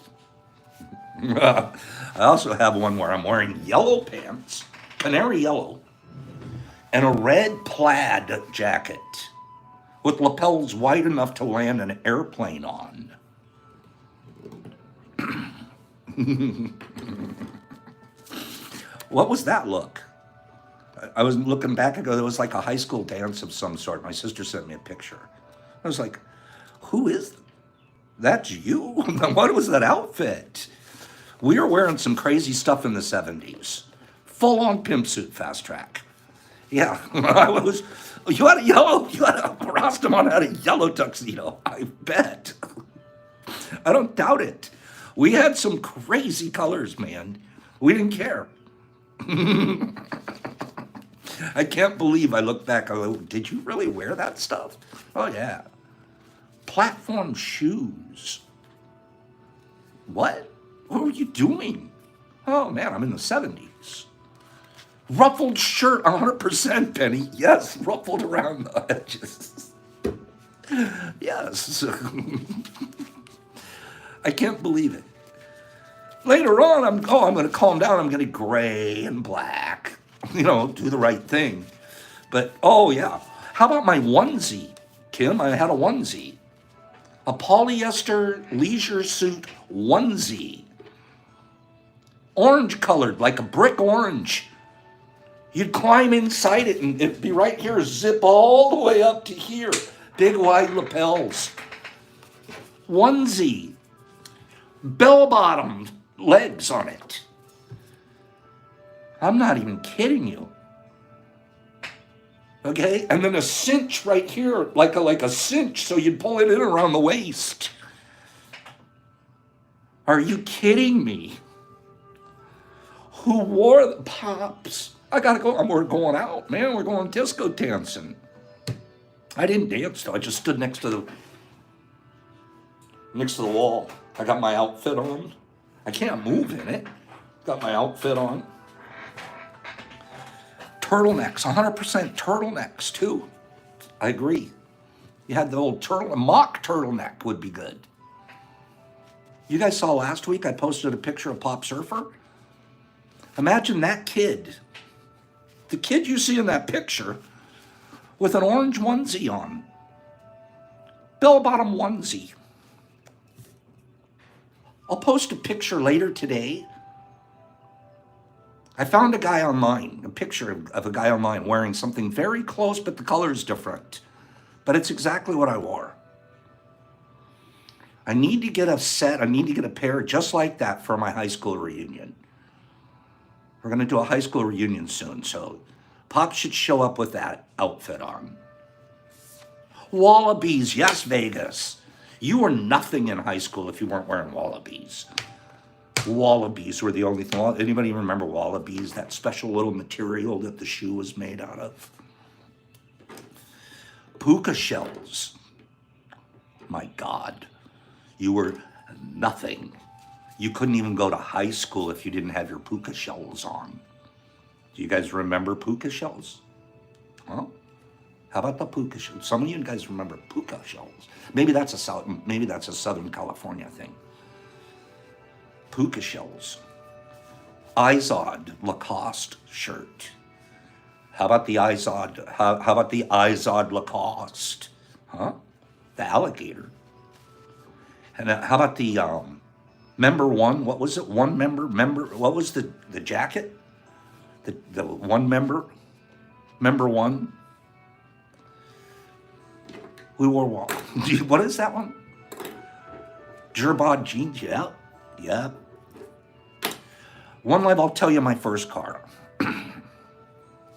I also have one where I'm wearing yellow pants, canary yellow, and a red plaid jacket with lapels wide enough to land an airplane on. What was that look? I was looking back ago, there was like a high school dance of some sort. My sister sent me a picture. I was like, who is, that's you? What was that outfit? We were wearing some crazy stuff in the 70s. Full on pimp suit, fast track. Yeah, Rastaman had a yellow tuxedo. I bet. I don't doubt it. We had some crazy colors, man. We didn't care. I can't believe I look back. I go, did you really wear that stuff? Oh, yeah. Platform shoes. What? What were you doing? Oh, man, I'm in the 70s. Ruffled shirt, 100%, Penny. Yes, ruffled around the edges. Yes. I can't believe it. Later on, I'm going to calm down. I'm going to gray and black. Do the right thing. But, oh, yeah. How about my onesie, Kim? I had a onesie. A polyester leisure suit onesie. Orange colored, like a brick orange. You'd climb inside it and it'd be right here, zip all the way up to here. Big wide lapels. Onesie. Bell-bottom legs on it. I'm not even kidding you. Okay? And then a cinch right here, like a cinch, so you'd pull it in around the waist. Are you kidding me? Who wore the Pops? I gotta go. We're going out, man. We're going disco dancing. I didn't dance though. I just stood next to the wall. I got my outfit on. I can't move in it. Got my outfit on. Turtlenecks, 100% turtlenecks too. I agree. You had the old mock turtleneck would be good. You guys saw last week I posted a picture of Pop Surfer. Imagine that kid. The kid you see in that picture with an orange onesie on. Bell-bottom onesie. I'll post a picture later today. I found a guy online, a picture of a guy online wearing something very close, but the color is different. But it's exactly what I wore. I need to get a set, I need to get a pair just like that for my high school reunion. We're going to do a high school reunion soon, so Pop should show up with that outfit on. Wallabies, yes, Vegas. You were nothing in high school if you weren't wearing Wallabies. Wallabies were the only thing. Anybody remember Wallabies? That special little material that the shoe was made out of. Puka shells. My God. You were nothing. You couldn't even go to high school if you didn't have your puka shells on. Do you guys remember puka shells? Huh? How about the puka shells? Some of you guys remember puka shells. Maybe that's a Southern California thing. Puka shells. Izod Lacoste shirt. How about the Izod? How about the Izod Lacoste? Huh? The alligator. And how about the member one? What was it? One member. What was the jacket? The one member. Member one. We wore one. What is that one? Gerbod jeans. Yeah. One life, I'll tell you my first car.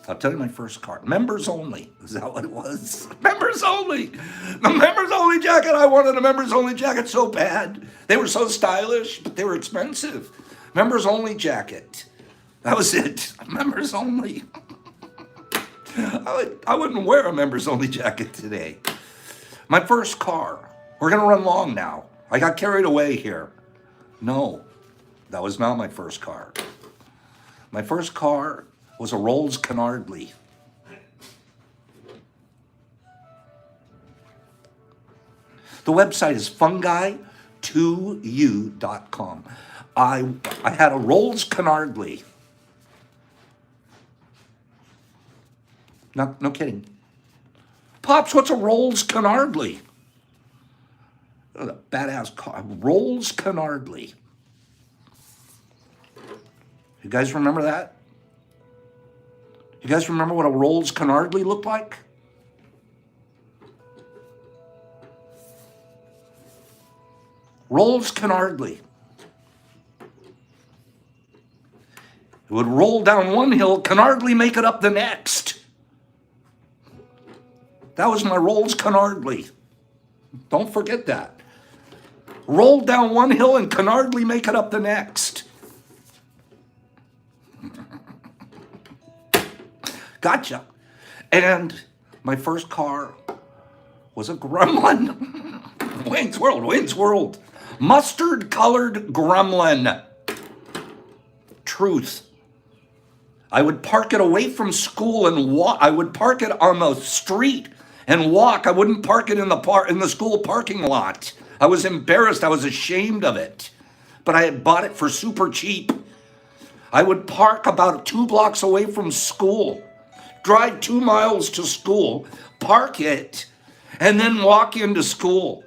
I'll tell you my first car. Members only. Is that what it was? Members only. The members only jacket. I wanted a members only jacket so bad. They were so stylish, but they were expensive. Members only jacket. That was it. Members only. I wouldn't wear a members only jacket today. My first car. We're going to run long now. I got carried away here. No, that was not my first car. My first car was a Rolls Canardly. The website is fungi2u.com. I had a Rolls Canardly. No kidding. Pops, what's a Rolls Canardly? A badass car. Rolls Canardly. You guys remember that? You guys remember what a Rolls Canardly looked like? Rolls Canardly. It would roll down one hill, Canardly make it up the next. That was my Rolls Canardly. Don't forget that. Roll down one hill and Canardly make it up the next. Gotcha. And my first car was a Gremlin. Wayne's World. Mustard colored Gremlin. Truth. I would park it away from school and walk. I would park it on the street and walk. I wouldn't park it in the school parking lot. I was embarrassed. I was ashamed of it. But I had bought it for super cheap. I would park about 2 blocks away from school, drive 2 miles to school, park it, and then walk into school.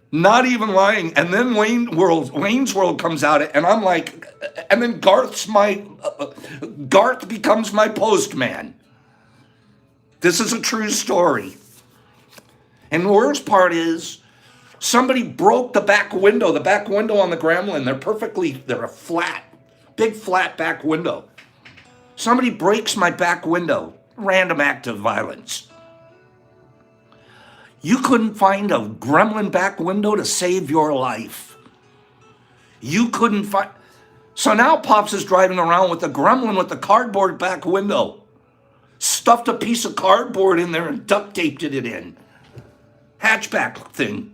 Not even lying. And then Wayne's World comes out, and I'm like, and then Garth becomes my postman. This is a true story. And the worst part is, somebody broke the back window on the Gremlin. They're a big flat back window. Somebody breaks my back window. Random act of violence. You couldn't find a Gremlin back window to save your life. You couldn't find. So now Pops is driving around with the Gremlin with the cardboard back window. Stuffed a piece of cardboard in there and duct taped it in. Hatchback thing.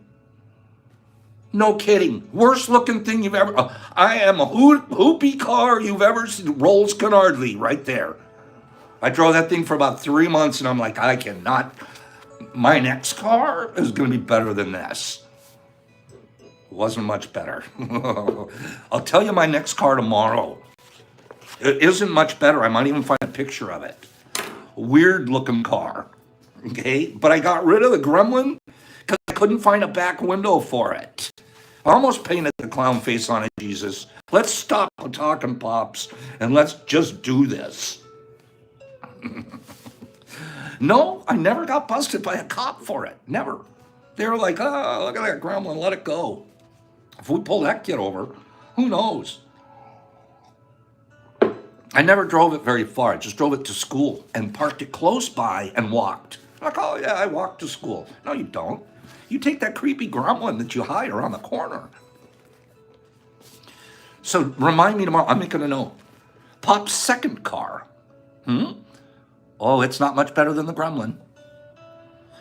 No kidding. Worst looking thing you've ever. I am a hoopy car you've ever seen. Rolls Canardly right there. I drove that thing for about 3 months and I'm like, I cannot. My next car is going to be better than this. It wasn't much better. I'll tell you my next car tomorrow. It isn't much better. I might even find a picture of it. Weird looking car. Okay? But I got rid of the Gremlin because I couldn't find a back window for it. I almost painted the clown face on it, Jesus. Let's stop talking, Pops, and let's just do this. No, I never got busted by a cop for it. Never. They were like, oh, look at that Gremlin, let it go. If we pull that kid over, who knows? I never drove it very far. I just drove it to school and parked it close by and walked. Like, oh yeah, I walked to school. No, you don't. You take that creepy Gremlin that you hide around the corner. So remind me tomorrow. I'm making a note. Pop's second car. Oh, it's not much better than the Gremlin.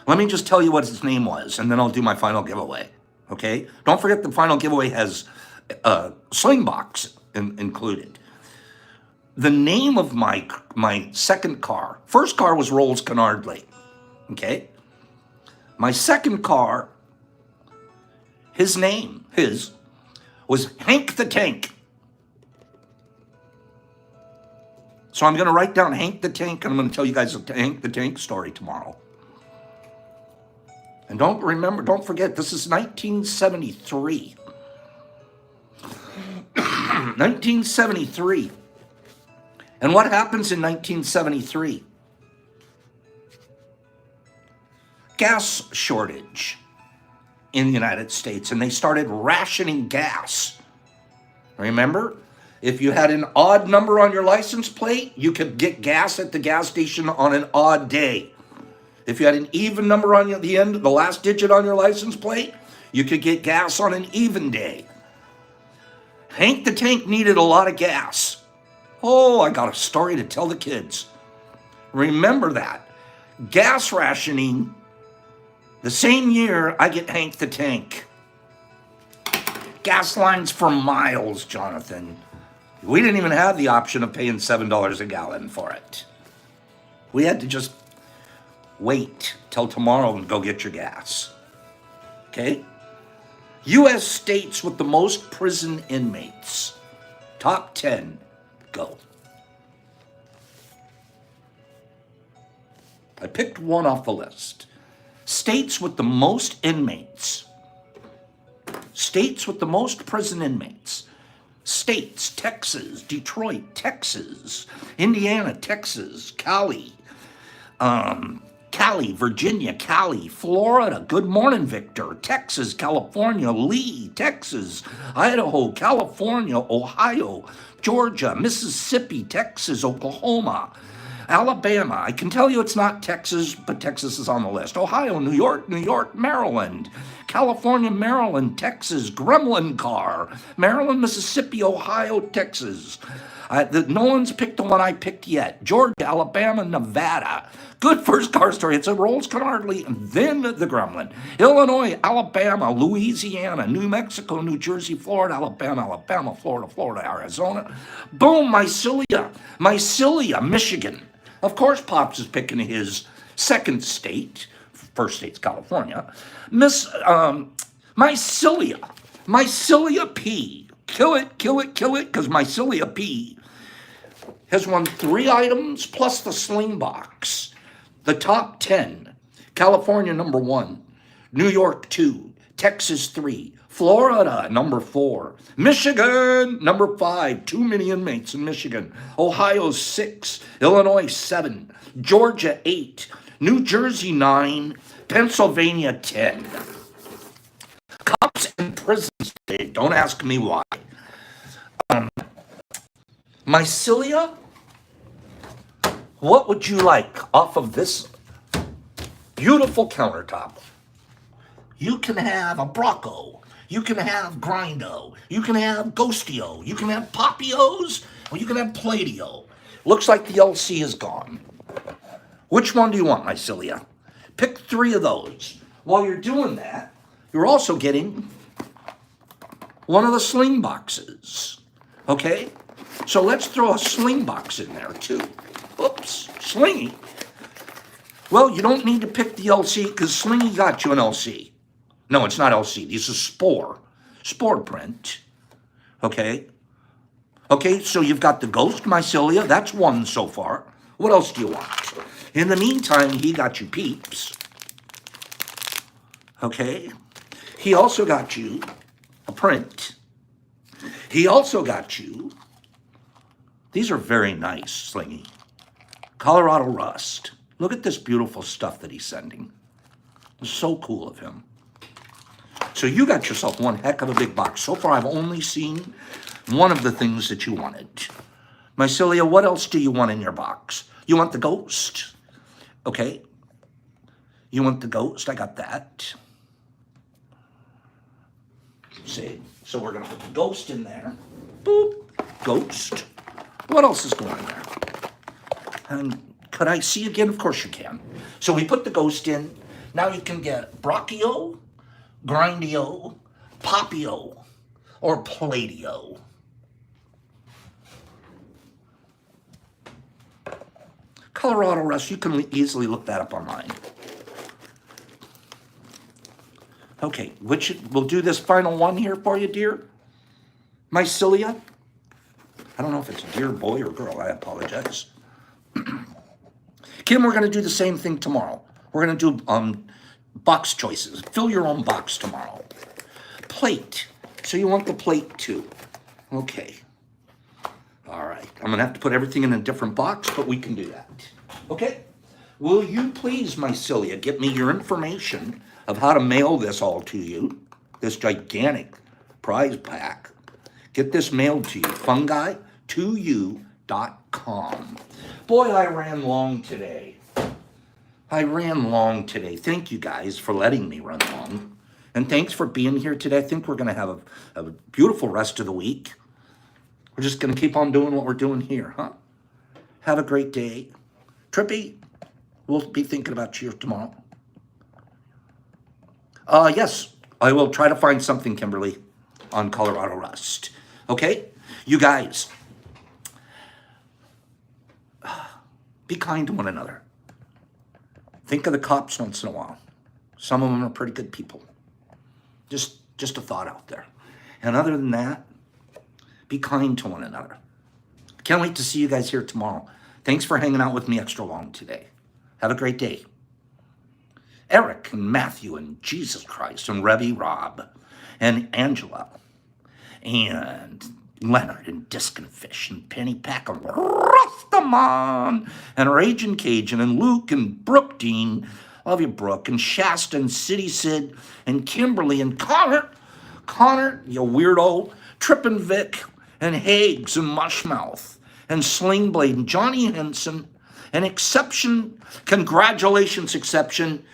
Let me just tell you what his name was, and then I'll do my final giveaway. Okay? Don't forget the final giveaway has a sling box included. The name of my second car, first car was Rolls Canardly. Okay? My second car, his was Hank the Tank. So I'm going to write down Hank the Tank, and I'm going to tell you guys a Hank the Tank story tomorrow. And don't forget, this is 1973. 1973. And what happens in 1973? Gas shortage in the United States, and they started rationing gas. Remember? If you had an odd number on your license plate, you could get gas at the gas station on an odd day. If you had an even number on the end, the last digit on your license plate, you could get gas on an even day. Hank the Tank needed a lot of gas. Oh, I got a story to tell the kids. Remember that. Gas rationing, the same year I get Hank the Tank. Gas lines for miles, Jonathan. We didn't even have the option of paying $7 a gallon for it. We had to just wait till tomorrow and go get your gas. Okay? U.S. states with the most prison inmates. Top 10. Go. I picked one off the list. States with the most inmates. States with the most prison inmates. States: Texas, Detroit, Texas, Indiana, Texas, Cali, Virginia, Cali, Florida. Good morning, Victor. Texas, California, Lee, Texas, Idaho, California, Ohio, Georgia, Mississippi, Texas, Oklahoma, Alabama, I can tell you it's not Texas, but Texas is on the list. Ohio, New York, New York, Maryland, California, Maryland, Texas, Gremlin car, Maryland, Mississippi, Ohio, Texas. No one's picked the one I picked yet. Georgia, Alabama, Nevada. Good first car story. It's a Rolls Canardly, then the Gremlin. Illinois, Alabama, Louisiana, New Mexico, New Jersey, Florida, Alabama, Florida, Arizona. Boom, Mycelia, Michigan. Of course, Pops is picking his second state. First state's California. Mycelia P. Kill it, because Mycelia P has won 3 items plus the sling box. The top 10. California, number 1. New York, 2. Texas, 3. Florida, number 4. Michigan, number 5. Too many inmates in Michigan. Ohio, 6. Illinois, 7. Georgia, 8. New Jersey, 9. Pennsylvania, 10. Cops in prisons today. Don't ask me why. Mycelia, what would you like off of this beautiful countertop? You can have a Brocco. You can have Grindo. You can have Ghostio. You can have Papios, or you can have Pladio. Looks like the LC is gone. Which one do you want, Mycelia? Pick 3 of those. While you're doing that, you're also getting one of the sling boxes. Okay? So let's throw a sling box in there too. Oops, Slingy. Well, you don't need to pick the LC because Slingy got you an LC. No, it's not LC. These are Spore print. Okay? Okay, so you've got the Ghost Mycelia. That's 1 so far. What else do you want? In the meantime, he got you Peeps. Okay? He also got you a print. He also got you, these are very nice, Slingy. Colorado Rust. Look at this beautiful stuff that he's sending. It's so cool of him. So you got yourself one heck of a big box. So far, I've only seen one of the things that you wanted. Mycelia, what else do you want in your box? You want the Ghost? Okay. You want the Ghost? I got that. See? So we're going to put the Ghost in there. Boop. Ghost. What else is going in there? And could I see again? Of course you can. So we put the Ghost in. Now you can get Brachio, Grindio, Papio, or Pladio. Colorado Rust, you can easily look that up online. Okay, we'll do this final one here for you, dear. Mycelia. I don't know if it's a dear boy or girl. I apologize. Kim, we're going to do the same thing tomorrow. We're going to do box choices. Fill your own box tomorrow. Plate. So you want the plate too. Okay. All right. I'm going to have to put everything in a different box, but we can do that. Okay? Will you please, Mycelia, get me your information of how to mail this all to you, this gigantic prize pack. Get this mailed to you, fungi2u.com. Boy, I ran long today. Thank you guys for letting me run long. And thanks for being here today. I think we're going to have a beautiful rest of the week. We're just going to keep on doing what we're doing here, huh? Have a great day. Trippy, we'll be thinking about you tomorrow. Yes, I will try to find something, Kimberly, on Colorado Rust. Okay? You guys, be kind to one another. Think of the cops once in a while. Some of them are pretty good people. Just a thought out there. And other than that, be kind to one another. Can't wait to see you guys here tomorrow. Thanks for hanging out with me extra long today. Have a great day. Eric and Matthew and Jesus Christ and Rebby Rob and Angela and Leonard and Discin Fish and Penny Pack and Rastaman and Ragin' Cajun and Luke and Brooke Dean. Love you, Brooke. And Shasta and City Sid and Kimberly and Connor, you weirdo. Trippin' Vic and Hags and Mushmouth and Slingblade and Johnny Henson An exception, congratulations, exception.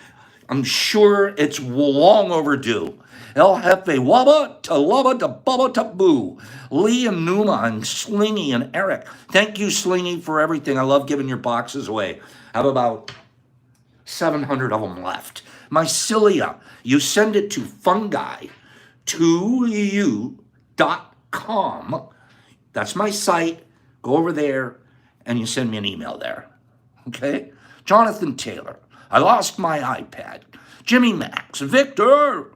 I'm sure it's long overdue. El Jefe Wubba to Lubba to Bubba to Boo. Lee and Numa and Slingy and Eric. Thank you, Slingy, for everything. I love giving your boxes away. I have about 700 of them left. Mycelia, you send it to fungi2u.com. That's my site. Go over there and you send me an email there. Okay? Jonathan Taylor, I lost my iPad. Jimmy Max, Victor.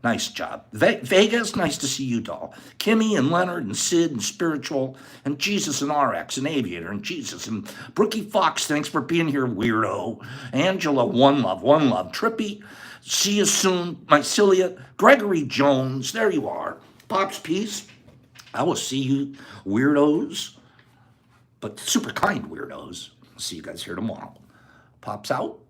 Nice job. Vegas, nice to see you, doll. Kimmy and Leonard and Sid and Spiritual and Jesus and RX and Aviator and Jesus and Brookie Fox, thanks for being here, weirdo. Angela, one love. Trippy, see you soon. Mycelia, Gregory Jones, there you are. Pops, peace. I will see you, weirdos, but super kind weirdos. See you guys here tomorrow. Pops out.